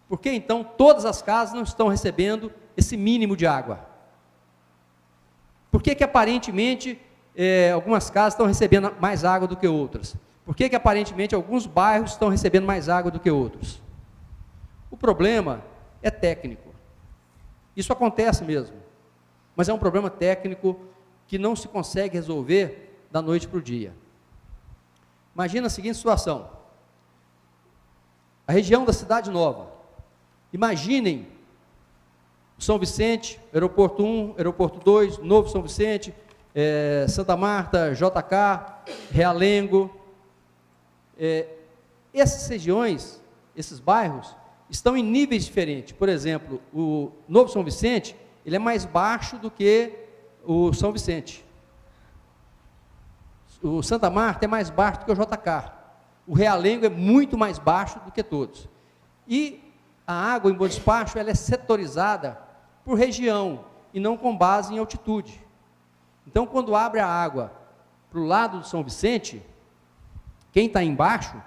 por que então todas as casas não estão recebendo esse mínimo de água? Por que aparentemente algumas casas estão recebendo mais água do que outras? Por que aparentemente alguns bairros estão recebendo mais água do que outros? O problema é técnico. Isso acontece mesmo, mas é um problema técnico que não se consegue resolver da noite para o dia. Imagina a seguinte situação: a região da Cidade Nova. Imaginem São Vicente, Aeroporto 1, Aeroporto 2, Novo São Vicente, Santa Marta, JK, Realengo. Essas regiões, esses bairros, estão em níveis diferentes. Por exemplo, o Novo São Vicente, ele é mais baixo do que o São Vicente. O Santa Marta é mais baixo do que o JK. O Realengo é muito mais baixo do que todos. E a água em Bom Despacho, ela é setorizada por região e não com base em altitude. Então, quando abre a água para o lado do São Vicente, quem está embaixo,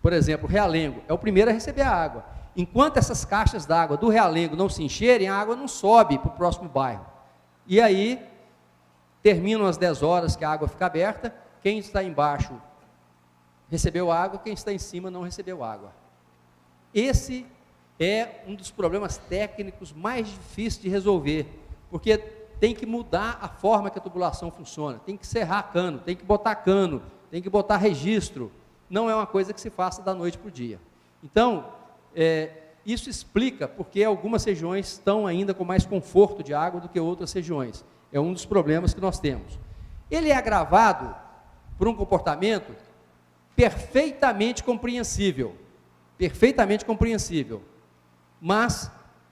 por exemplo, o Realengo, é o primeiro a receber a água. Enquanto essas caixas d'água do Realengo não se encherem, a água não sobe para o próximo bairro. E aí, terminam as 10 horas que a água fica aberta, quem está embaixo recebeu água, quem está em cima não recebeu água. Esse é um dos problemas técnicos mais difíceis de resolver, porque tem que mudar a forma que a tubulação funciona, tem que serrar cano, tem que botar registro, não é uma coisa que se faça da noite para o dia. Então, isso explica porque algumas regiões estão ainda com mais conforto de água do que outras regiões. É um dos problemas que nós temos. Ele é agravado por um comportamento perfeitamente compreensível, mas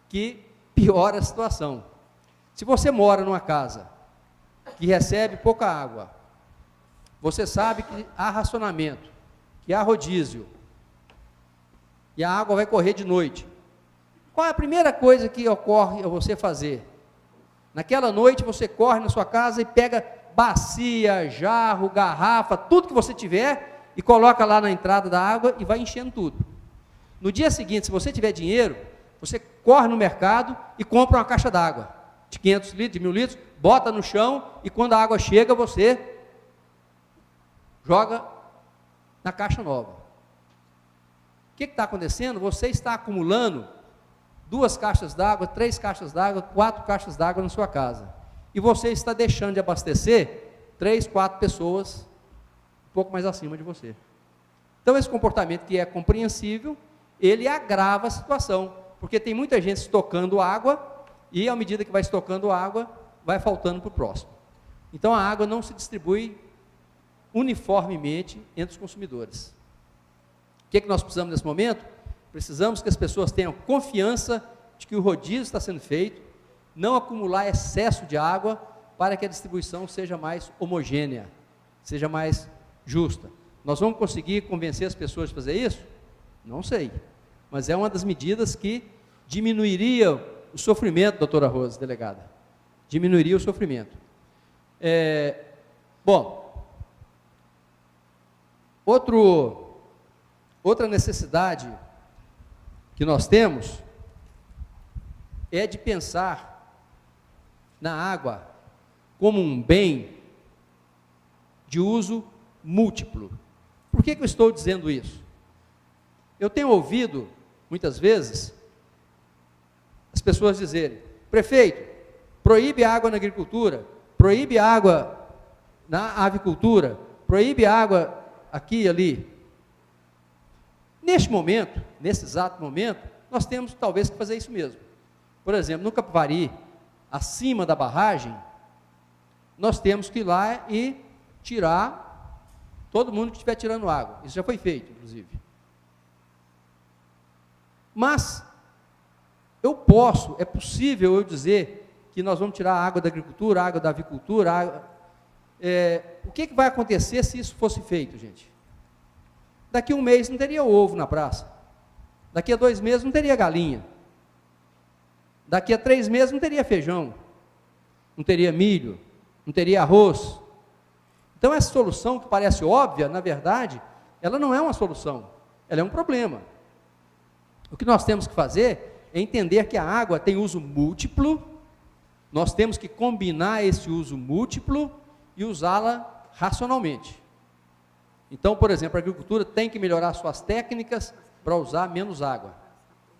que piora a situação. Se você mora numa casa que recebe pouca água, você sabe que há racionamento, que há rodízio, e a água vai correr de noite. Qual é a primeira coisa que ocorre a você fazer? Naquela noite você corre na sua casa e pega bacia, jarro, garrafa, tudo que você tiver, e coloca lá na entrada da água e vai enchendo tudo. No dia seguinte, se você tiver dinheiro, você corre no mercado e compra uma caixa d'água, de 500 litros, de 1000 litros, bota no chão, e quando a água chega, você joga na caixa nova. O que está acontecendo? Você está acumulando 2 caixas d'água, 3 caixas d'água, 4 caixas d'água na sua casa. E você está deixando de abastecer 3, 4 pessoas um pouco mais acima de você. Então, esse comportamento que é compreensível, ele agrava a situação, porque tem muita gente estocando água, e à medida que vai estocando água, vai faltando para o próximo. Então, a água não se distribui uniformemente entre os consumidores. O que nós precisamos nesse momento? Precisamos que as pessoas tenham confiança de que o rodízio está sendo feito, não acumular excesso de água para que a distribuição seja mais homogênea, seja mais justa. Nós vamos conseguir convencer as pessoas de fazer isso? Não sei, mas é uma das medidas que diminuiria o sofrimento, doutora Rosa, delegada, diminuiria o sofrimento. Outra necessidade que nós temos é de pensar na água como um bem de uso múltiplo. Por que eu estou dizendo isso? Eu tenho ouvido, muitas vezes, as pessoas dizerem: prefeito, proíbe água na agricultura, proíbe água na avicultura, proíbe água aqui e ali. Neste momento, nesse exato momento, nós temos talvez que fazer isso mesmo. Por exemplo, no Capivari, acima da barragem, nós temos que ir lá e tirar todo mundo que estiver tirando água. Isso já foi feito, inclusive. Mas é possível eu dizer que nós vamos tirar a água da agricultura, a água da avicultura, o que vai acontecer se isso fosse feito, gente? Daqui a um mês não teria ovo na praça, daqui a 2 meses não teria galinha, daqui a 3 meses não teria feijão, não teria milho, não teria arroz. Então essa solução que parece óbvia, na verdade, ela não é uma solução, ela é um problema. O que nós temos que fazer é entender que a água tem uso múltiplo, nós temos que combinar esse uso múltiplo e usá-la racionalmente. Então, por exemplo, a agricultura tem que melhorar suas técnicas para usar menos água.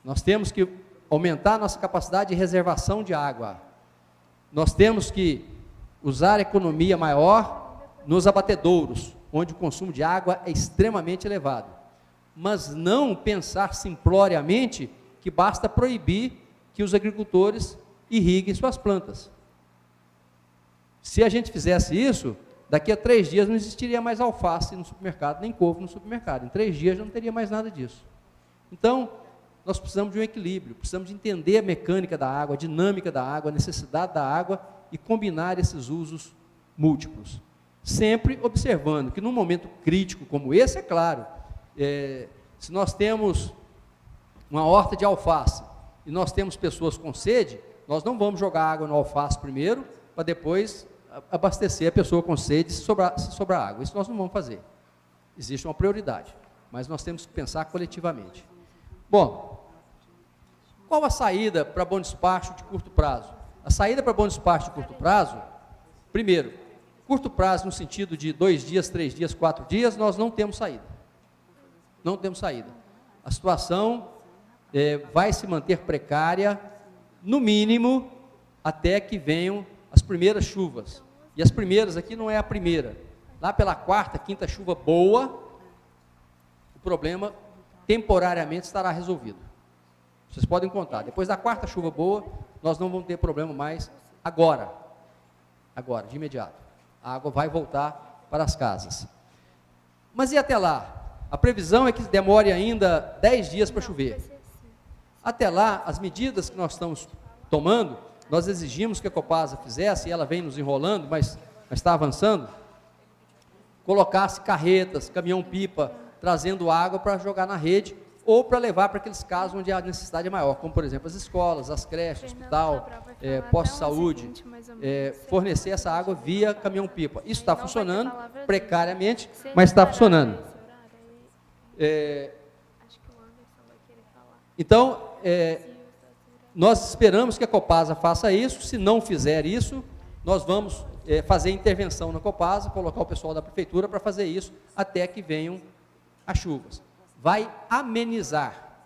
Nós temos que aumentar a nossa capacidade de reservação de água. Nós temos que usar a economia maior nos abatedouros, onde o consumo de água é extremamente elevado. Mas não pensar simploriamente que basta proibir que os agricultores irriguem suas plantas. Se a gente fizesse isso, daqui a 3 dias não existiria mais alface no supermercado, nem couve no supermercado. Em 3 dias já não teria mais nada disso. Então, nós precisamos de um equilíbrio, precisamos de entender a mecânica da água, a dinâmica da água, a necessidade da água e combinar esses usos múltiplos. Sempre observando que num momento crítico como esse, é claro, se nós temos uma horta de alface e nós temos pessoas com sede, nós não vamos jogar água no alface primeiro, para depois abastecer a pessoa com sede se sobrar água. Isso nós não vamos fazer. Existe uma prioridade, mas nós temos que pensar coletivamente. Bom, qual a saída para bom despacho de curto prazo? A saída para bom despacho de curto prazo, primeiro, curto prazo no sentido de 2 dias, 3 dias, 4 dias, nós não temos saída. Não temos saída. A situação vai se manter precária, no mínimo, até que venham as primeiras chuvas. E as primeiras aqui não é a primeira. Lá pela 4ª, 5ª chuva boa, o problema temporariamente estará resolvido. Vocês podem contar. Depois da 4ª chuva boa, nós não vamos ter problema mais agora. Agora, de imediato. A água vai voltar para as casas. Mas e até lá? A previsão é que demore ainda 10 dias para chover. Até lá, as medidas que nós estamos tomando, nós exigimos que a Copasa fizesse, e ela vem nos enrolando, mas está avançando, colocasse carretas, caminhão-pipa, trazendo água para jogar na rede, ou para levar para aqueles casos onde a necessidade é maior, como, por exemplo, as escolas, as creches, hospital, posto de saúde, fornecer essa água via caminhão-pipa. Isso está funcionando, precariamente, mas está funcionando. Então, nós esperamos que a Copasa faça isso. Se não fizer isso, nós vamos fazer intervenção na Copasa, colocar o pessoal da prefeitura para fazer isso, até que venham as chuvas. Vai amenizar,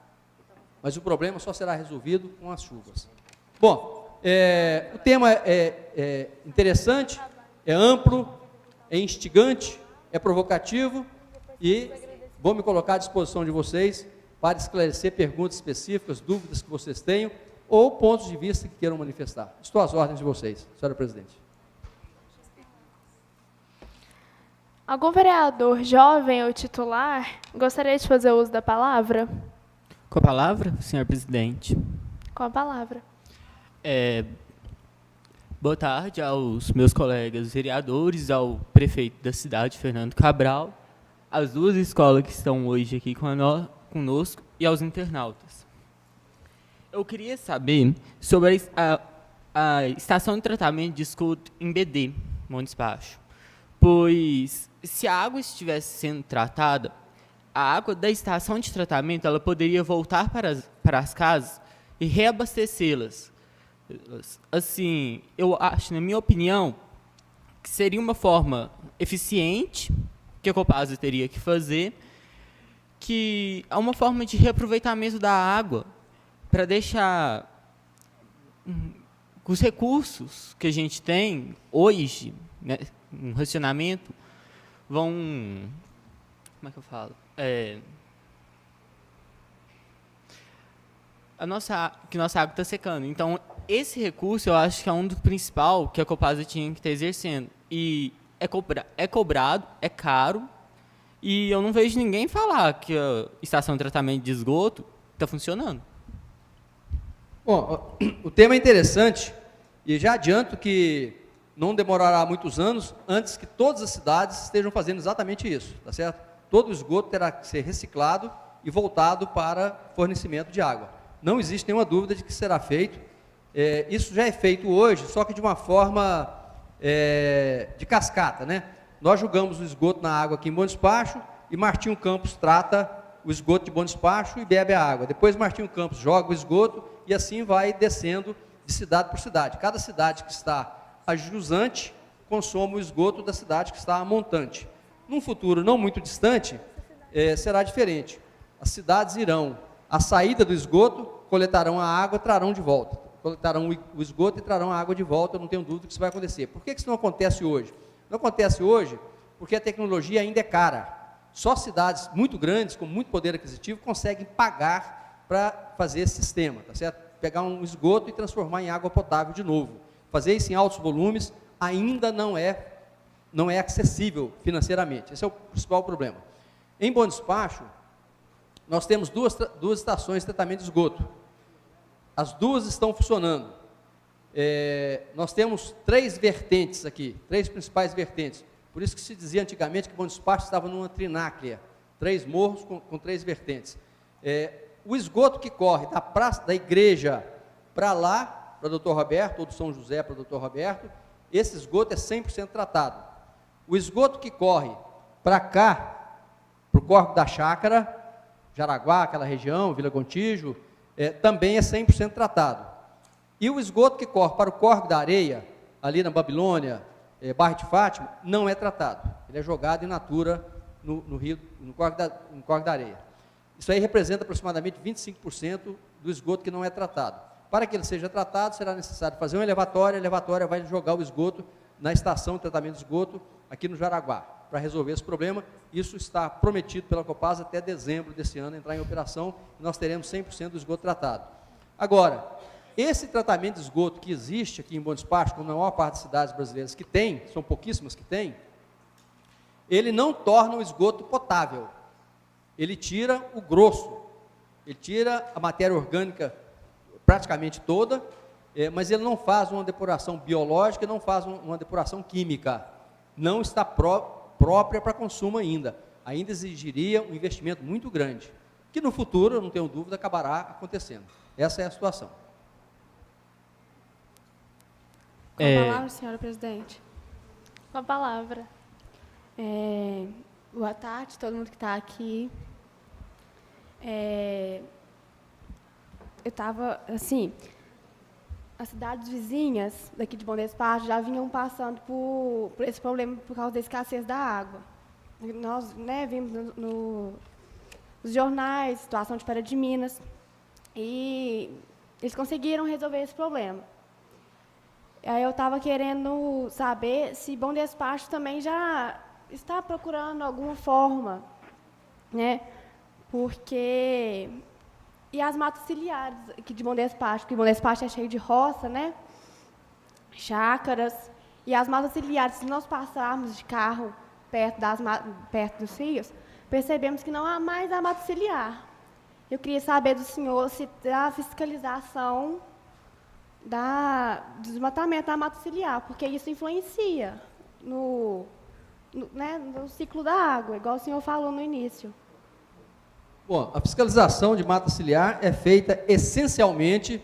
mas o problema só será resolvido com as chuvas. Bom, o tema é interessante, é amplo, é instigante, é provocativo, e vou me colocar à disposição de vocês para esclarecer perguntas específicas, dúvidas que vocês tenham, ou pontos de vista que queiram manifestar. Estou às ordens de vocês, senhora presidente. Algum vereador jovem ou titular gostaria de fazer uso da palavra? Com a palavra, senhor presidente. Com a palavra. Boa tarde aos meus colegas vereadores, ao prefeito da cidade, Fernando Cabral, às duas escolas que estão hoje aqui conosco e aos internautas. Eu queria saber sobre a estação de tratamento de esgoto em BD, Montes Baixos, pois se a água estivesse sendo tratada, a água da estação de tratamento ela poderia voltar para as casas e reabastecê-las. Assim, eu acho, na minha opinião, que seria uma forma eficiente que a Copasa teria que fazer, que é uma forma de reaproveitamento da água para deixar os recursos que a gente tem hoje, né, no racionamento, vão... Como é que eu falo? Que nossa água está secando. Então, esse recurso eu acho que é um do principal que a Copasa tinha que estar exercendo. E é cobrado, é caro, e eu não vejo ninguém falar que a estação de tratamento de esgoto está funcionando. Bom, o tema é interessante e já adianto que não demorará muitos anos antes que todas as cidades estejam fazendo exatamente isso, tá certo? Todo o esgoto terá que ser reciclado e voltado para fornecimento de água. Não existe nenhuma dúvida de que será feito. Isso já é feito hoje, só que de uma forma de cascata, né? Nós jogamos o esgoto na água aqui em Bom Despacho e Martinho Campos trata o esgoto de Bom Despacho e bebe a água. Depois Martinho Campos joga o esgoto e assim vai descendo de cidade por cidade. Cada cidade que está a jusante consome o esgoto da cidade que está a montante. Num futuro não muito distante, será diferente. As cidades irão à saída do esgoto, coletarão a água, trarão de volta. Coletarão o esgoto e trarão a água de volta, eu não tenho dúvida que isso vai acontecer. Por que isso não acontece hoje? Não acontece hoje porque a tecnologia ainda é cara. Só cidades muito grandes, com muito poder aquisitivo, conseguem pagar para fazer esse sistema, tá certo? Pegar um esgoto e transformar em água potável de novo. Fazer isso em altos volumes ainda não é acessível financeiramente. Esse é o principal problema. Em Bom Despacho, nós temos duas estações de tratamento de esgoto. As duas estão funcionando. Nós temos 3 vertentes aqui, 3 principais vertentes. Por isso que se dizia antigamente que Bom Despacho estava numa trináclea, 3 morros com 3 vertentes. O esgoto que corre da praça da igreja para lá, para o Dr. Roberto, ou do São José para o Dr. Roberto, esse esgoto é 100% tratado. O esgoto que corre para cá, para o córrego da Chácara, Jaraguá, aquela região, Vila Gontijo, também é 100% tratado. E o esgoto que corre para o córrego da Areia, ali na Babilônia, Bairro de Fátima, não é tratado. Ele é jogado in natura no rio, no córrego da Areia. Isso aí representa aproximadamente 25% do esgoto que não é tratado. Para que ele seja tratado, será necessário fazer um elevatório, a elevatória vai jogar o esgoto na estação de tratamento de esgoto aqui no Jaraguá, para resolver esse problema. Isso está prometido pela Copasa até dezembro desse ano entrar em operação, e nós teremos 100% do esgoto tratado. Agora, esse tratamento de esgoto que existe aqui em Bom Despacho, como na maior parte das cidades brasileiras que tem, são pouquíssimas que tem, ele não torna o esgoto potável. Ele tira o grosso, ele tira a matéria orgânica praticamente toda, mas ele não faz uma depuração biológica, não faz uma depuração química. Não está própria para consumo ainda. Ainda exigiria um investimento muito grande, que no futuro, eu não tenho dúvida, acabará acontecendo. Essa é a situação. Com a palavra, senhora presidente. Com a palavra. Boa tarde, todo mundo que está aqui. Eu estava, assim, as cidades vizinhas daqui de Bom Despacho já vinham passando por esse problema por causa da escassez da água. Nós, vimos nos jornais, situação de Para de Minas, e eles conseguiram resolver esse problema. Aí eu estava querendo saber se Bom Despacho também já está procurando alguma forma, né? Porque... E as matas ciliares aqui de Bom Despacho, porque Bom Despacho é cheio de roça, né? Chácaras. E as matas ciliares, se nós passarmos de carro perto dos rios, percebemos que não há mais a mata ciliar. Eu queria saber do senhor se a fiscalização do desmatamento da mata ciliar, porque isso influencia no ciclo da água, igual o senhor falou no início. Bom, a fiscalização de mata ciliar é feita essencialmente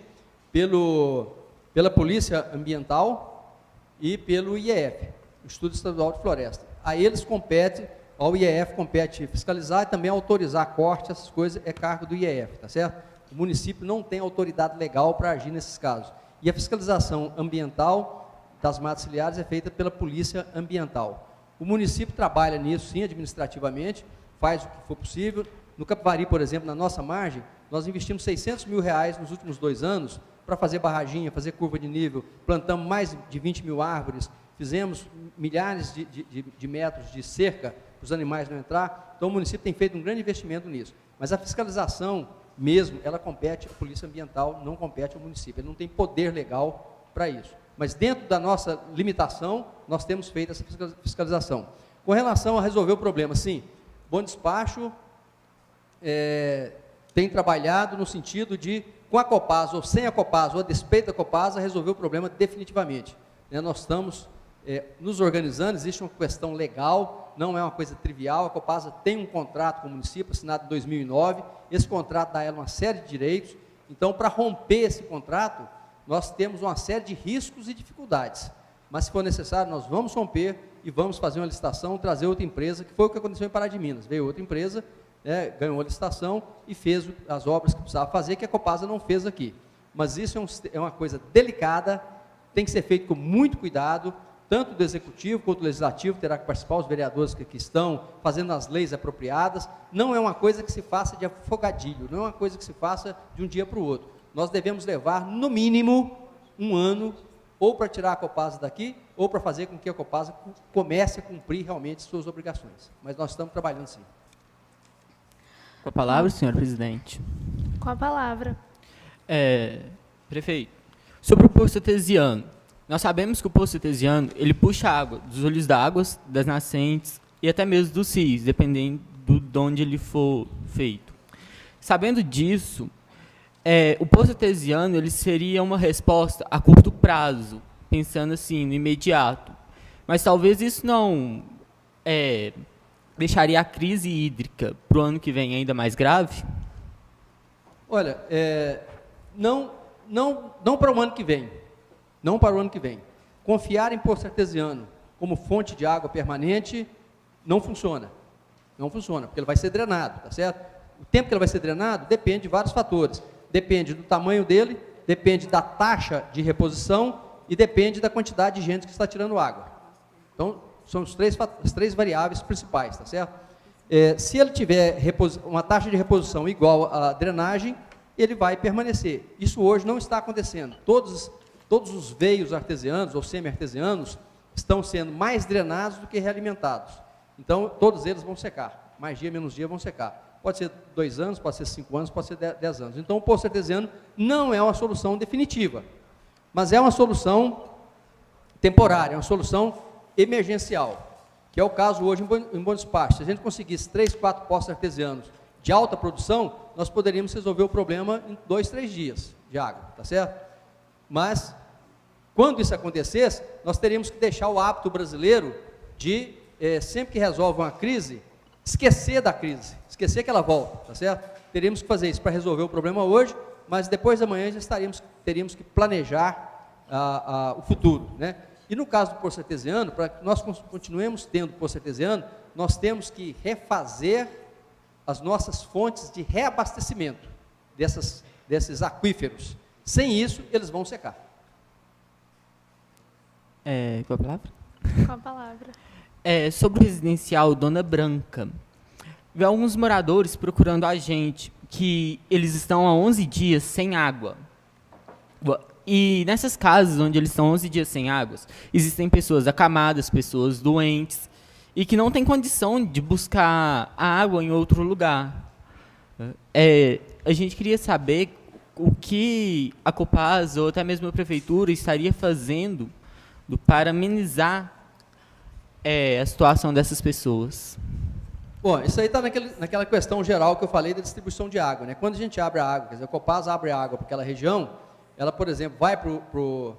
pela Polícia Ambiental e pelo IEF, Instituto Estadual de Floresta. A eles compete, ao IEF compete fiscalizar e também autorizar corte, essas coisas é cargo do IEF, tá certo? O município não tem autoridade legal para agir nesses casos. E a fiscalização ambiental das matas ciliares é feita pela Polícia Ambiental. O município trabalha nisso, sim, administrativamente, faz o que for possível. No Capivari, por exemplo, na nossa margem, nós investimos R$600 mil nos últimos 2 anos para fazer barraginha, fazer curva de nível, plantamos mais de 20 mil árvores, fizemos milhares de metros de cerca para os animais não entrar. Então, o município tem feito um grande investimento nisso. Mas a fiscalização mesmo, ela compete à Polícia Ambiental, não compete ao município. Ele não tem poder legal para isso. Mas dentro da nossa limitação, nós temos feito essa fiscalização. Com relação a resolver o problema, sim, Bom Despacho tem trabalhado no sentido de, com a Copasa ou sem a Copasa, ou a despeito da Copasa, resolver o problema definitivamente. Nós estamos nos organizando, existe uma questão legal, não é uma coisa trivial. A Copasa tem um contrato com o município, assinado em 2009, esse contrato dá a ela uma série de direitos. Então, para romper esse contrato, nós temos uma série de riscos e dificuldades, mas se for necessário, nós vamos romper e vamos fazer uma licitação, trazer outra empresa, que foi o que aconteceu em Pará de Minas. Veio outra empresa, ganhou a licitação e fez as obras que precisava fazer, que a Copasa não fez aqui. Mas isso é uma coisa delicada, tem que ser feito com muito cuidado, tanto do Executivo quanto do Legislativo, terá que participar, os vereadores que estão fazendo as leis apropriadas. Não é uma coisa que se faça de afogadilho, não é uma coisa que se faça de um dia para o outro. Nós devemos levar, no mínimo, 1 ano, ou para tirar a Copasa daqui, ou para fazer com que a Copasa comece a cumprir realmente suas obrigações. Mas nós estamos trabalhando sim. Com a palavra, senhor presidente. Com a palavra. Prefeito, sobre o Poço Artesiano, nós sabemos que o Poço Artesiano, ele puxa água dos olhos d'água, das nascentes e até mesmo dos rios, dependendo de onde ele for feito. Sabendo disso, o Poço Artesiano ele seria uma resposta a curto prazo, pensando assim, no imediato. Mas talvez isso não deixaria a crise hídrica para o ano que vem ainda mais grave? Olha, não para o ano que vem. Não para o ano que vem. Confiar em Poço Artesiano como fonte de água permanente não funciona. Não funciona, porque ele vai ser drenado, tá certo? O tempo que ele vai ser drenado depende de vários fatores. Depende do tamanho dele, depende da taxa de reposição e depende da quantidade de gente que está tirando água. Então, são as três variáveis principais, tá certo? Se ele tiver uma taxa de reposição igual à drenagem, ele vai permanecer. Isso hoje não está acontecendo. Todos os veios artesianos ou semi-artesianos estão sendo mais drenados do que realimentados. Então, todos eles vão secar. Mais dia, menos dia vão secar. Pode ser 2 anos, pode ser 5 anos, pode ser 10 anos. Então, o poço artesiano não é uma solução definitiva, mas é uma solução temporária, é uma solução emergencial, que é o caso hoje em Bom Despacho. Se a gente conseguisse 3, 4 poços artesianos de alta produção, nós poderíamos resolver o problema em 2, 3 dias de água, tá certo? Mas, quando isso acontecesse, nós teríamos que deixar o hábito brasileiro de, sempre que resolve uma crise, esquecer da crise, esquecer que ela volta, tá certo? Teríamos que fazer isso para resolver o problema hoje, mas depois da manhã já teríamos que planejar o futuro, né? E no caso do poço artesiano, para que nós continuemos tendo poço artesiano, nós temos que refazer as nossas fontes de reabastecimento desses aquíferos. Sem isso, eles vão secar. Com a palavra? Com a palavra. Sobre o residencial Dona Branca, vê alguns moradores procurando a gente, que eles estão há 11 dias sem água. E nessas casas onde eles estão 11 dias sem água, existem pessoas acamadas, pessoas doentes, e que não têm condição de buscar a água em outro lugar. A gente queria saber o que a Copasa ou até mesmo a Prefeitura estaria fazendo para amenizar a situação dessas pessoas. Bom, isso aí está naquela questão geral que eu falei da distribuição de água, né? Quando a gente abre a água, quer dizer, a Copasa abre a água para aquela região, ela, por exemplo, vai para o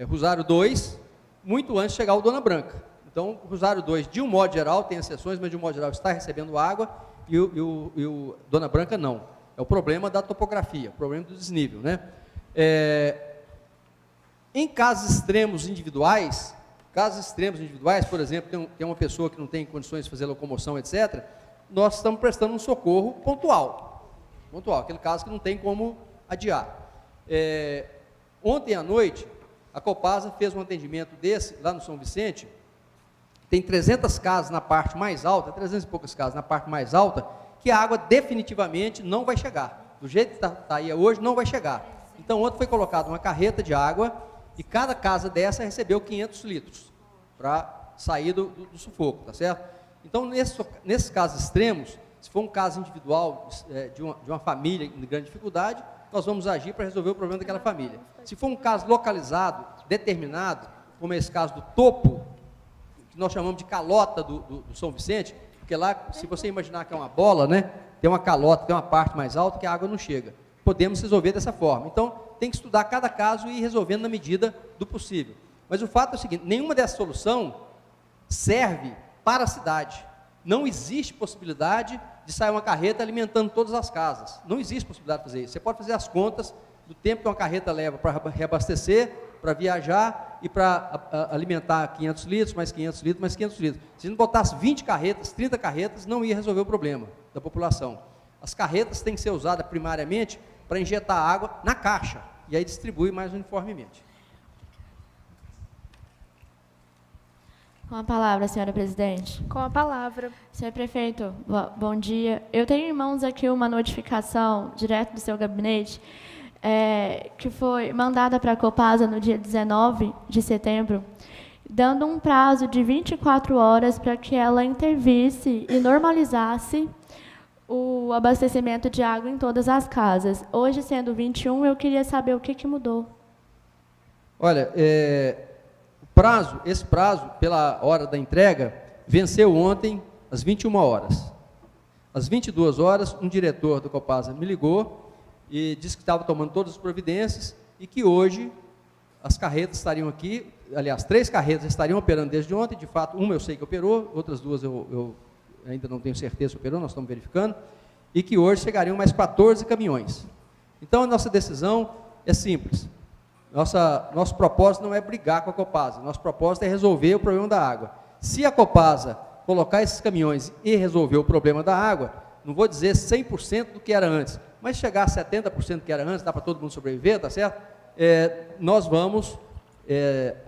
Rosário 2, muito antes de chegar o Dona Branca. Então, o Rosário 2, de um modo geral, tem exceções, mas de um modo geral está recebendo água e o Dona Branca não. É o problema da topografia, o problema do desnível, né? Em casos extremos individuais, por exemplo, tem uma pessoa que não tem condições de fazer locomoção, etc., nós estamos prestando um socorro pontual, aquele caso que não tem como adiar. Ontem à noite, a Copasa fez um atendimento desse, lá no São Vicente, tem 300 casas na parte mais alta, 300 e poucas casas na parte mais alta, que a água definitivamente não vai chegar. Do jeito que está aí hoje, não vai chegar. Então, ontem foi colocada uma carreta de água, e cada casa dessa recebeu 500 litros, para sair do sufoco, tá certo? Então, nesses casos extremos, se for um caso individual de uma família em grande dificuldade, nós vamos agir para resolver o problema daquela família. Se for um caso localizado, determinado, como esse caso do topo, que nós chamamos de calota do São Vicente, porque lá, se você imaginar que é uma bola, né, tem uma calota, tem uma parte mais alta que a água não chega. Podemos resolver dessa forma. Então, tem que estudar cada caso e ir resolvendo na medida do possível. Mas o fato é o seguinte, nenhuma dessas soluções serve para a cidade. Não existe possibilidade de sair uma carreta alimentando todas as casas. Não existe possibilidade de fazer isso. Você pode fazer as contas do tempo que uma carreta leva para reabastecer, para viajar e para alimentar 500 litros, mais 500 litros, mais 500 litros. Se não botasse 20 carretas, 30 carretas, não ia resolver o problema da população. As carretas têm que ser usadas primariamente para injetar água na caixa, e aí distribui mais uniformemente. Com a palavra, senhora presidente. Com a palavra. Senhor prefeito, bom dia. Eu tenho em mãos aqui uma notificação direto do seu gabinete, que foi mandada para a Copasa no dia 19 de setembro, dando um prazo de 24 horas para que ela intervisse e normalizasse o abastecimento de água em todas as casas. Hoje, sendo 21, eu queria saber o que mudou. Olha, esse prazo, pela hora da entrega, venceu ontem, às 21 horas. Às 22 horas, um diretor do Copasa me ligou e disse que estava tomando todas as providências e que hoje as carretas estariam aqui, aliás, 3 carretas estariam operando desde ontem, de fato, uma eu sei que operou, outras 2 eu ainda não tenho certeza se operou, nós estamos verificando, e que hoje chegariam mais 14 caminhões. Então, a nossa decisão é simples. Nosso propósito não é brigar com a Copasa, nosso propósito é resolver o problema da água. Se a Copasa colocar esses caminhões e resolver o problema da água, não vou dizer 100% do que era antes, mas chegar a 70% do que era antes, dá para todo mundo sobreviver, tá certo? Nós vamos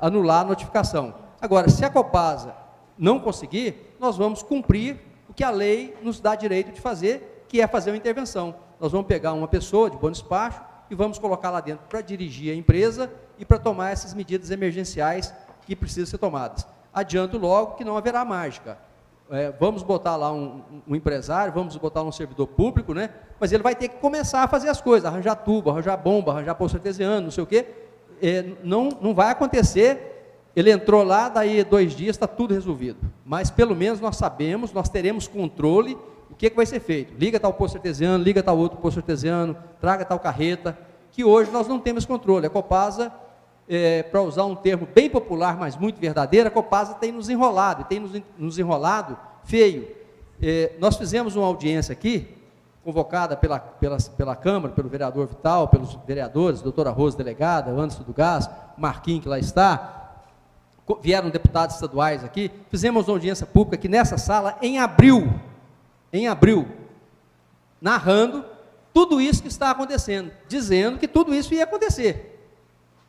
anular a notificação. Agora, se a Copasa não conseguir, nós vamos cumprir o que a lei nos dá direito de fazer, que é fazer uma intervenção. Nós vamos pegar uma pessoa de bom despacho e vamos colocar lá dentro para dirigir a empresa e para tomar essas medidas emergenciais que precisam ser tomadas. Adianto logo que não haverá mágica. Vamos botar lá um empresário, vamos botar um servidor público, né? Mas ele vai ter que começar a fazer as coisas, arranjar tubo, arranjar bomba, arranjar poço artesiano, não sei o quê. Não vai acontecer. Ele entrou lá, daí 2 dias está tudo resolvido. Mas pelo menos nós sabemos, nós teremos controle o que vai ser feito. Liga tal poço artesiano, liga tal outro poço artesiano, traga tal carreta, que hoje nós não temos controle. A Copasa, para usar um termo bem popular, mas muito verdadeiro, a Copasa tem nos enrolado, e tem nos enrolado feio. Nós fizemos uma audiência aqui, convocada pela Câmara, pelo vereador Vital, pelos vereadores, doutora Rosa, delegada, Anderson do Gás, Marquinhos, que lá está, vieram deputados estaduais aqui, fizemos uma audiência pública aqui nessa sala, em abril, narrando tudo isso que está acontecendo, dizendo que tudo isso ia acontecer.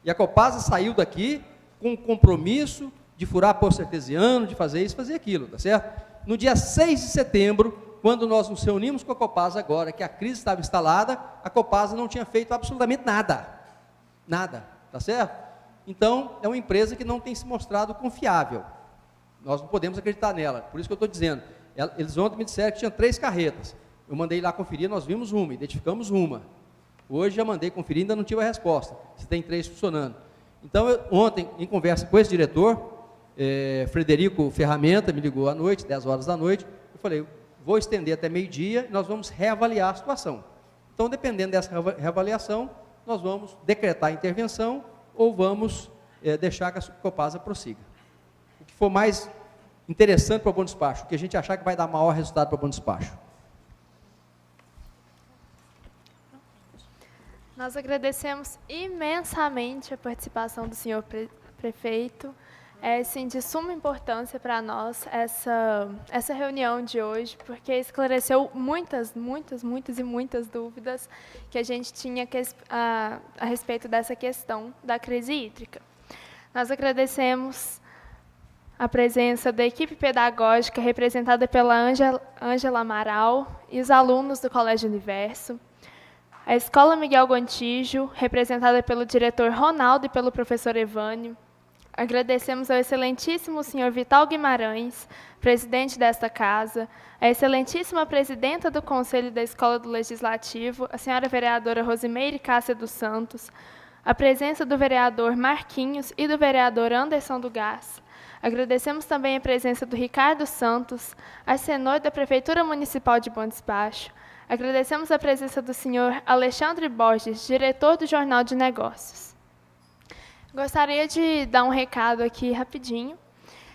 E a Copasa saiu daqui com um compromisso de furar poço artesiano, de fazer isso, fazer aquilo, tá certo? No dia 6 de setembro, quando nós nos reunimos com a Copasa agora, que a crise estava instalada, a Copasa não tinha feito absolutamente nada, tá certo? Então, é uma empresa que não tem se mostrado confiável. Nós não podemos acreditar nela, por isso que eu estou dizendo. Eles ontem me disseram que tinha 3 carretas. Eu mandei lá conferir, nós vimos uma, identificamos uma. Hoje já mandei conferir, ainda não tive a resposta, se tem 3 funcionando. Então, ontem, em conversa com esse diretor, Frederico Ferramenta, me ligou à noite, 10 horas da noite, eu falei, vou estender até meio-dia e nós vamos reavaliar a situação. Então, dependendo dessa reavaliação, nós vamos decretar a intervenção ou vamos deixar que a Copasa prossiga. O que for mais interessante para o Bom Despacho, o que a gente achar que vai dar maior resultado para o Bom Despacho. Nós agradecemos imensamente a participação do senhor prefeito. É, sim, de suma importância para nós essa reunião de hoje, porque esclareceu muitas dúvidas que a gente tinha a respeito dessa questão da crise hídrica. Nós agradecemos a presença da equipe pedagógica representada pela Ângela Amaral e os alunos do Colégio Universo, a Escola Miguel Gontijo, representada pelo diretor Ronaldo e pelo professor Evânio. Agradecemos ao excelentíssimo senhor Vital Guimarães, presidente desta casa, a excelentíssima presidenta do Conselho da Escola do Legislativo, a senhora vereadora Rosimeire Cássia dos Santos, a presença do vereador Marquinhos e do vereador Anderson do Gás. Agradecemos também a presença do Ricardo Santos, arcenor da Prefeitura Municipal de Bom Despacho. Agradecemos a presença do senhor Alexandre Borges, diretor do Jornal de Negócios. Gostaria de dar um recado aqui rapidinho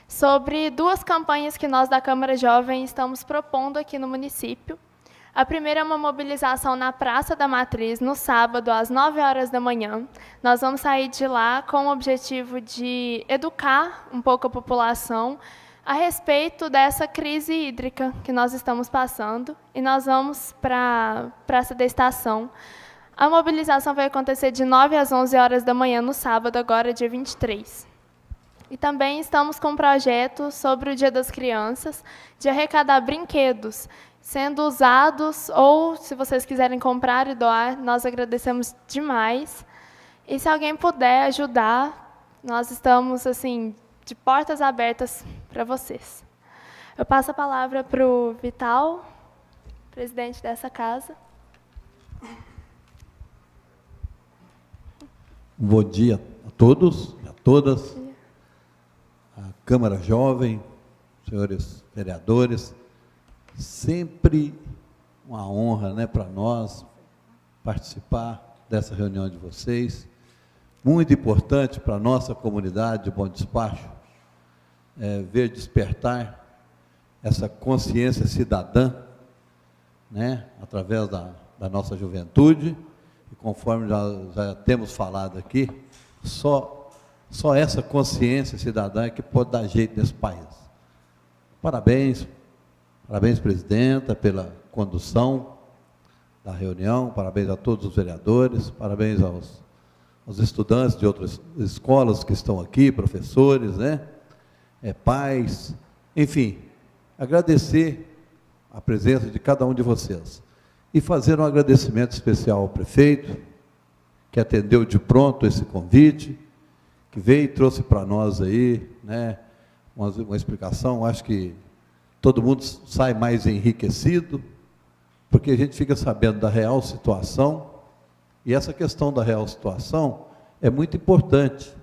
sobre duas campanhas que nós da Câmara Jovem estamos propondo aqui no município. A primeira é uma mobilização na Praça da Matriz, no sábado, às 9 horas da manhã. Nós vamos sair de lá com o objetivo de educar um pouco a população a respeito dessa crise hídrica que nós estamos passando, e nós vamos para a Praça da Estação. A mobilização vai acontecer de 9 às 11 horas da manhã no sábado, agora dia 23. E também estamos com um projeto sobre o Dia das Crianças, de arrecadar brinquedos, sendo usados, ou se vocês quiserem comprar e doar, nós agradecemos demais. E se alguém puder ajudar, nós estamos assim de portas abertas para vocês. Eu passo a palavra para o Vital, presidente dessa casa. Bom dia a todos e a todas, a Câmara Jovem, senhores vereadores, sempre uma honra, né, para nós participar dessa reunião de vocês, muito importante para a nossa comunidade de Bom Despacho, ver despertar essa consciência cidadã, né, através da nossa juventude. E conforme já temos falado aqui, só essa consciência cidadã é que pode dar jeito nesse país. Parabéns, presidenta, pela condução da reunião, parabéns a todos os vereadores, parabéns aos estudantes de outras escolas que estão aqui, professores, né, pais, enfim, agradecer a presença de cada um de vocês. E fazer um agradecimento especial ao prefeito, que atendeu de pronto esse convite, que veio e trouxe para nós aí, né, uma explicação. Acho que todo mundo sai mais enriquecido, porque a gente fica sabendo da real situação, e essa questão da real situação é muito importante.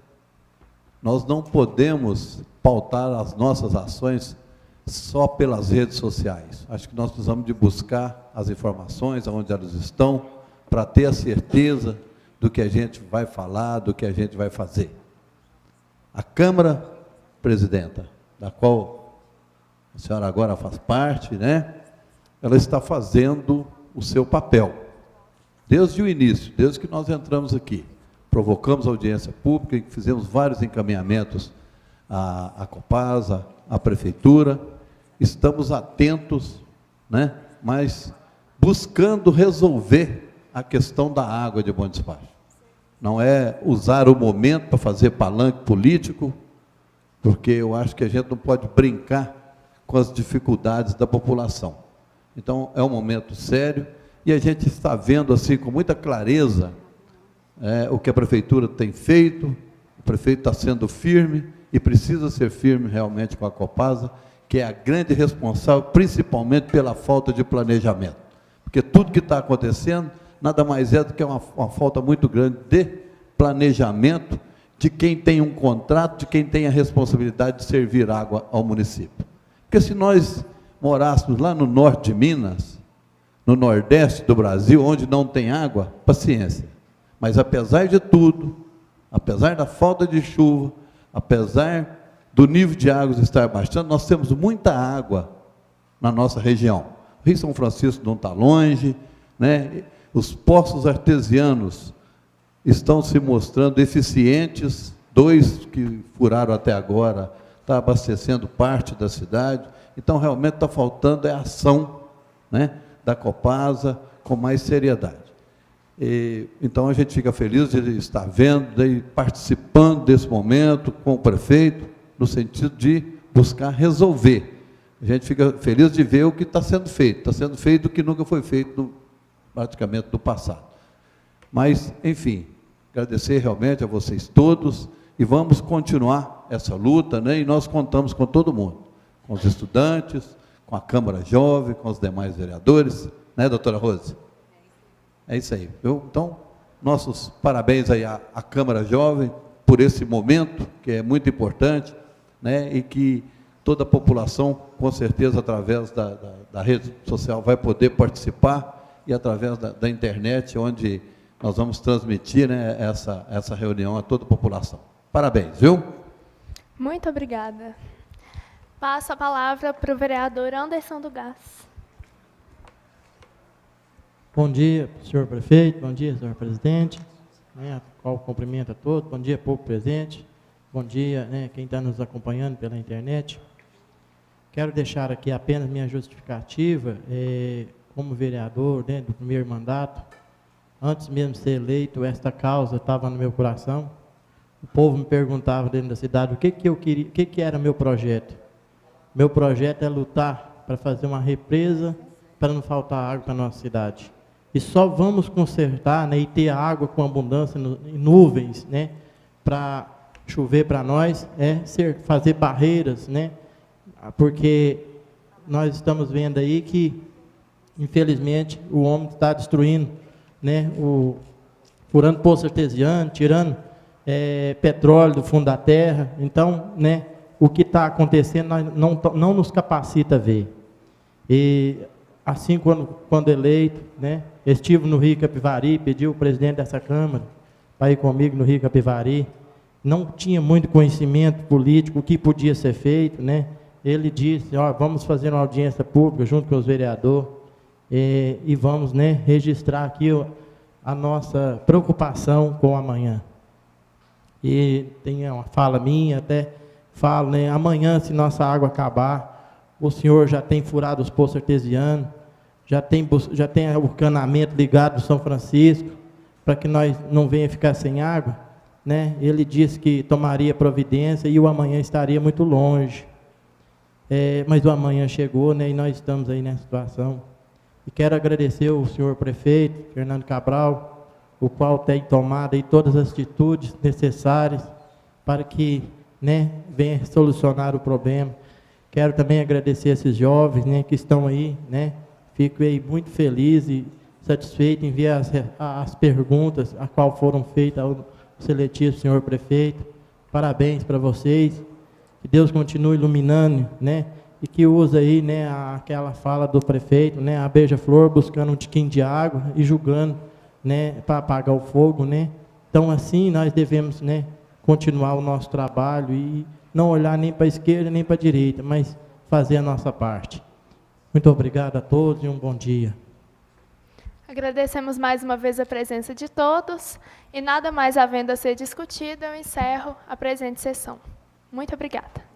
Nós não podemos pautar as nossas ações só pelas redes sociais. Acho que nós precisamos de buscar as informações onde elas estão, para ter a certeza do que a gente vai falar, do que a gente vai fazer. A Câmara, presidenta, da qual a senhora agora faz parte, né, ela está fazendo o seu papel. Desde o início, desde que nós entramos aqui, provocamos audiência pública e fizemos vários encaminhamentos à Copasa, à Prefeitura. Estamos atentos, né, mas buscando resolver a questão da água de Bom Despacho. Não é usar o momento para fazer palanque político, porque eu acho que a gente não pode brincar com as dificuldades da população. Então, é um momento sério, e a gente está vendo assim com muita clareza o que a Prefeitura tem feito. O prefeito está sendo firme, e precisa ser firme realmente com a Copasa, que é a grande responsável, principalmente pela falta de planejamento. Porque tudo que está acontecendo, nada mais é do que uma falta muito grande de planejamento de quem tem um contrato, de quem tem a responsabilidade de servir água ao município. Porque se nós morássemos lá no norte de Minas, no nordeste do Brasil, onde não tem água, paciência. Mas, apesar de tudo, apesar da falta de chuva, apesar do nível de águas estar baixando, nós temos muita água na nossa região. O Rio São Francisco não está longe, né? Os poços artesianos estão se mostrando eficientes, 2 que furaram até agora, está abastecendo parte da cidade. Então, realmente está faltando a ação, né, da Copasa com mais seriedade. Então, a gente fica feliz de estar vendo e participando desse momento com o prefeito, no sentido de buscar resolver. A gente fica feliz de ver o que está sendo feito o que nunca foi feito, praticamente, no passado. Mas, enfim, agradecer realmente a vocês todos e vamos continuar essa luta, né? E nós contamos com todo mundo, com os estudantes, com a Câmara Jovem, com os demais vereadores, né, doutora Rose? É isso aí, viu? Então, nossos parabéns aí à Câmara Jovem por esse momento, que é muito importante, né? E que toda a população, com certeza, através da rede social, vai poder participar e através da internet, onde nós vamos transmitir, né, essa reunião a toda a população. Parabéns, viu? Muito obrigada. Passo a palavra para o vereador Anderson do Gás. Bom dia, senhor prefeito, bom dia, senhor presidente, né, qual cumprimento a todos, bom dia, povo presente, bom dia, né, quem está nos acompanhando pela internet. Quero deixar aqui apenas minha justificativa, como vereador, né, do primeiro mandato. Antes mesmo de ser eleito, esta causa estava no meu coração. O povo me perguntava dentro da cidade o que eu queria, o que era meu projeto. Meu projeto é lutar para fazer uma represa para não faltar água para a nossa cidade. E só vamos consertar, né, e ter água com abundância em nuvens, né, para chover para nós, fazer barreiras, né, porque nós estamos vendo aí que, infelizmente, o homem está destruindo, né, furando poço artesiano, tirando petróleo do fundo da terra. Então, né, o que está acontecendo nós não nos capacita a ver. E assim, quando eleito, né, estive no Rio Capivari, pedi ao presidente dessa Câmara para ir comigo no Rio Capivari. Não tinha muito conhecimento político, o que podia ser feito, né? Ele disse, vamos fazer uma audiência pública junto com os vereadores e vamos, né, registrar aqui a nossa preocupação com o amanhã. E tem uma fala minha, até falo, né, amanhã, se nossa água acabar, o senhor já tem furado os poços artesianos, já tem o canamento ligado do São Francisco, para que nós não venha ficar sem água, né? Ele disse que tomaria providência e o amanhã estaria muito longe. Mas o amanhã chegou, né, e nós estamos aí nessa situação. E quero agradecer ao senhor prefeito, Fernando Cabral, o qual tem tomado aí todas as atitudes necessárias para que, né, venha solucionar o problema. Quero também agradecer esses jovens, né, que estão aí, né, fico aí muito feliz e satisfeito em ver as perguntas a qual foram feitas ao seletivo senhor prefeito. Parabéns para vocês, que Deus continue iluminando, né, e que usa aí, né, aquela fala do prefeito, né, a beija-flor buscando um tiquinho de água e julgando, né, para apagar o fogo, né. Então, assim, nós devemos, né, continuar o nosso trabalho e não olhar nem para a esquerda nem para a direita, mas fazer a nossa parte. Muito obrigado a todos e um bom dia. Agradecemos mais uma vez a presença de todos e nada mais havendo a ser discutido, eu encerro a presente sessão. Muito obrigada.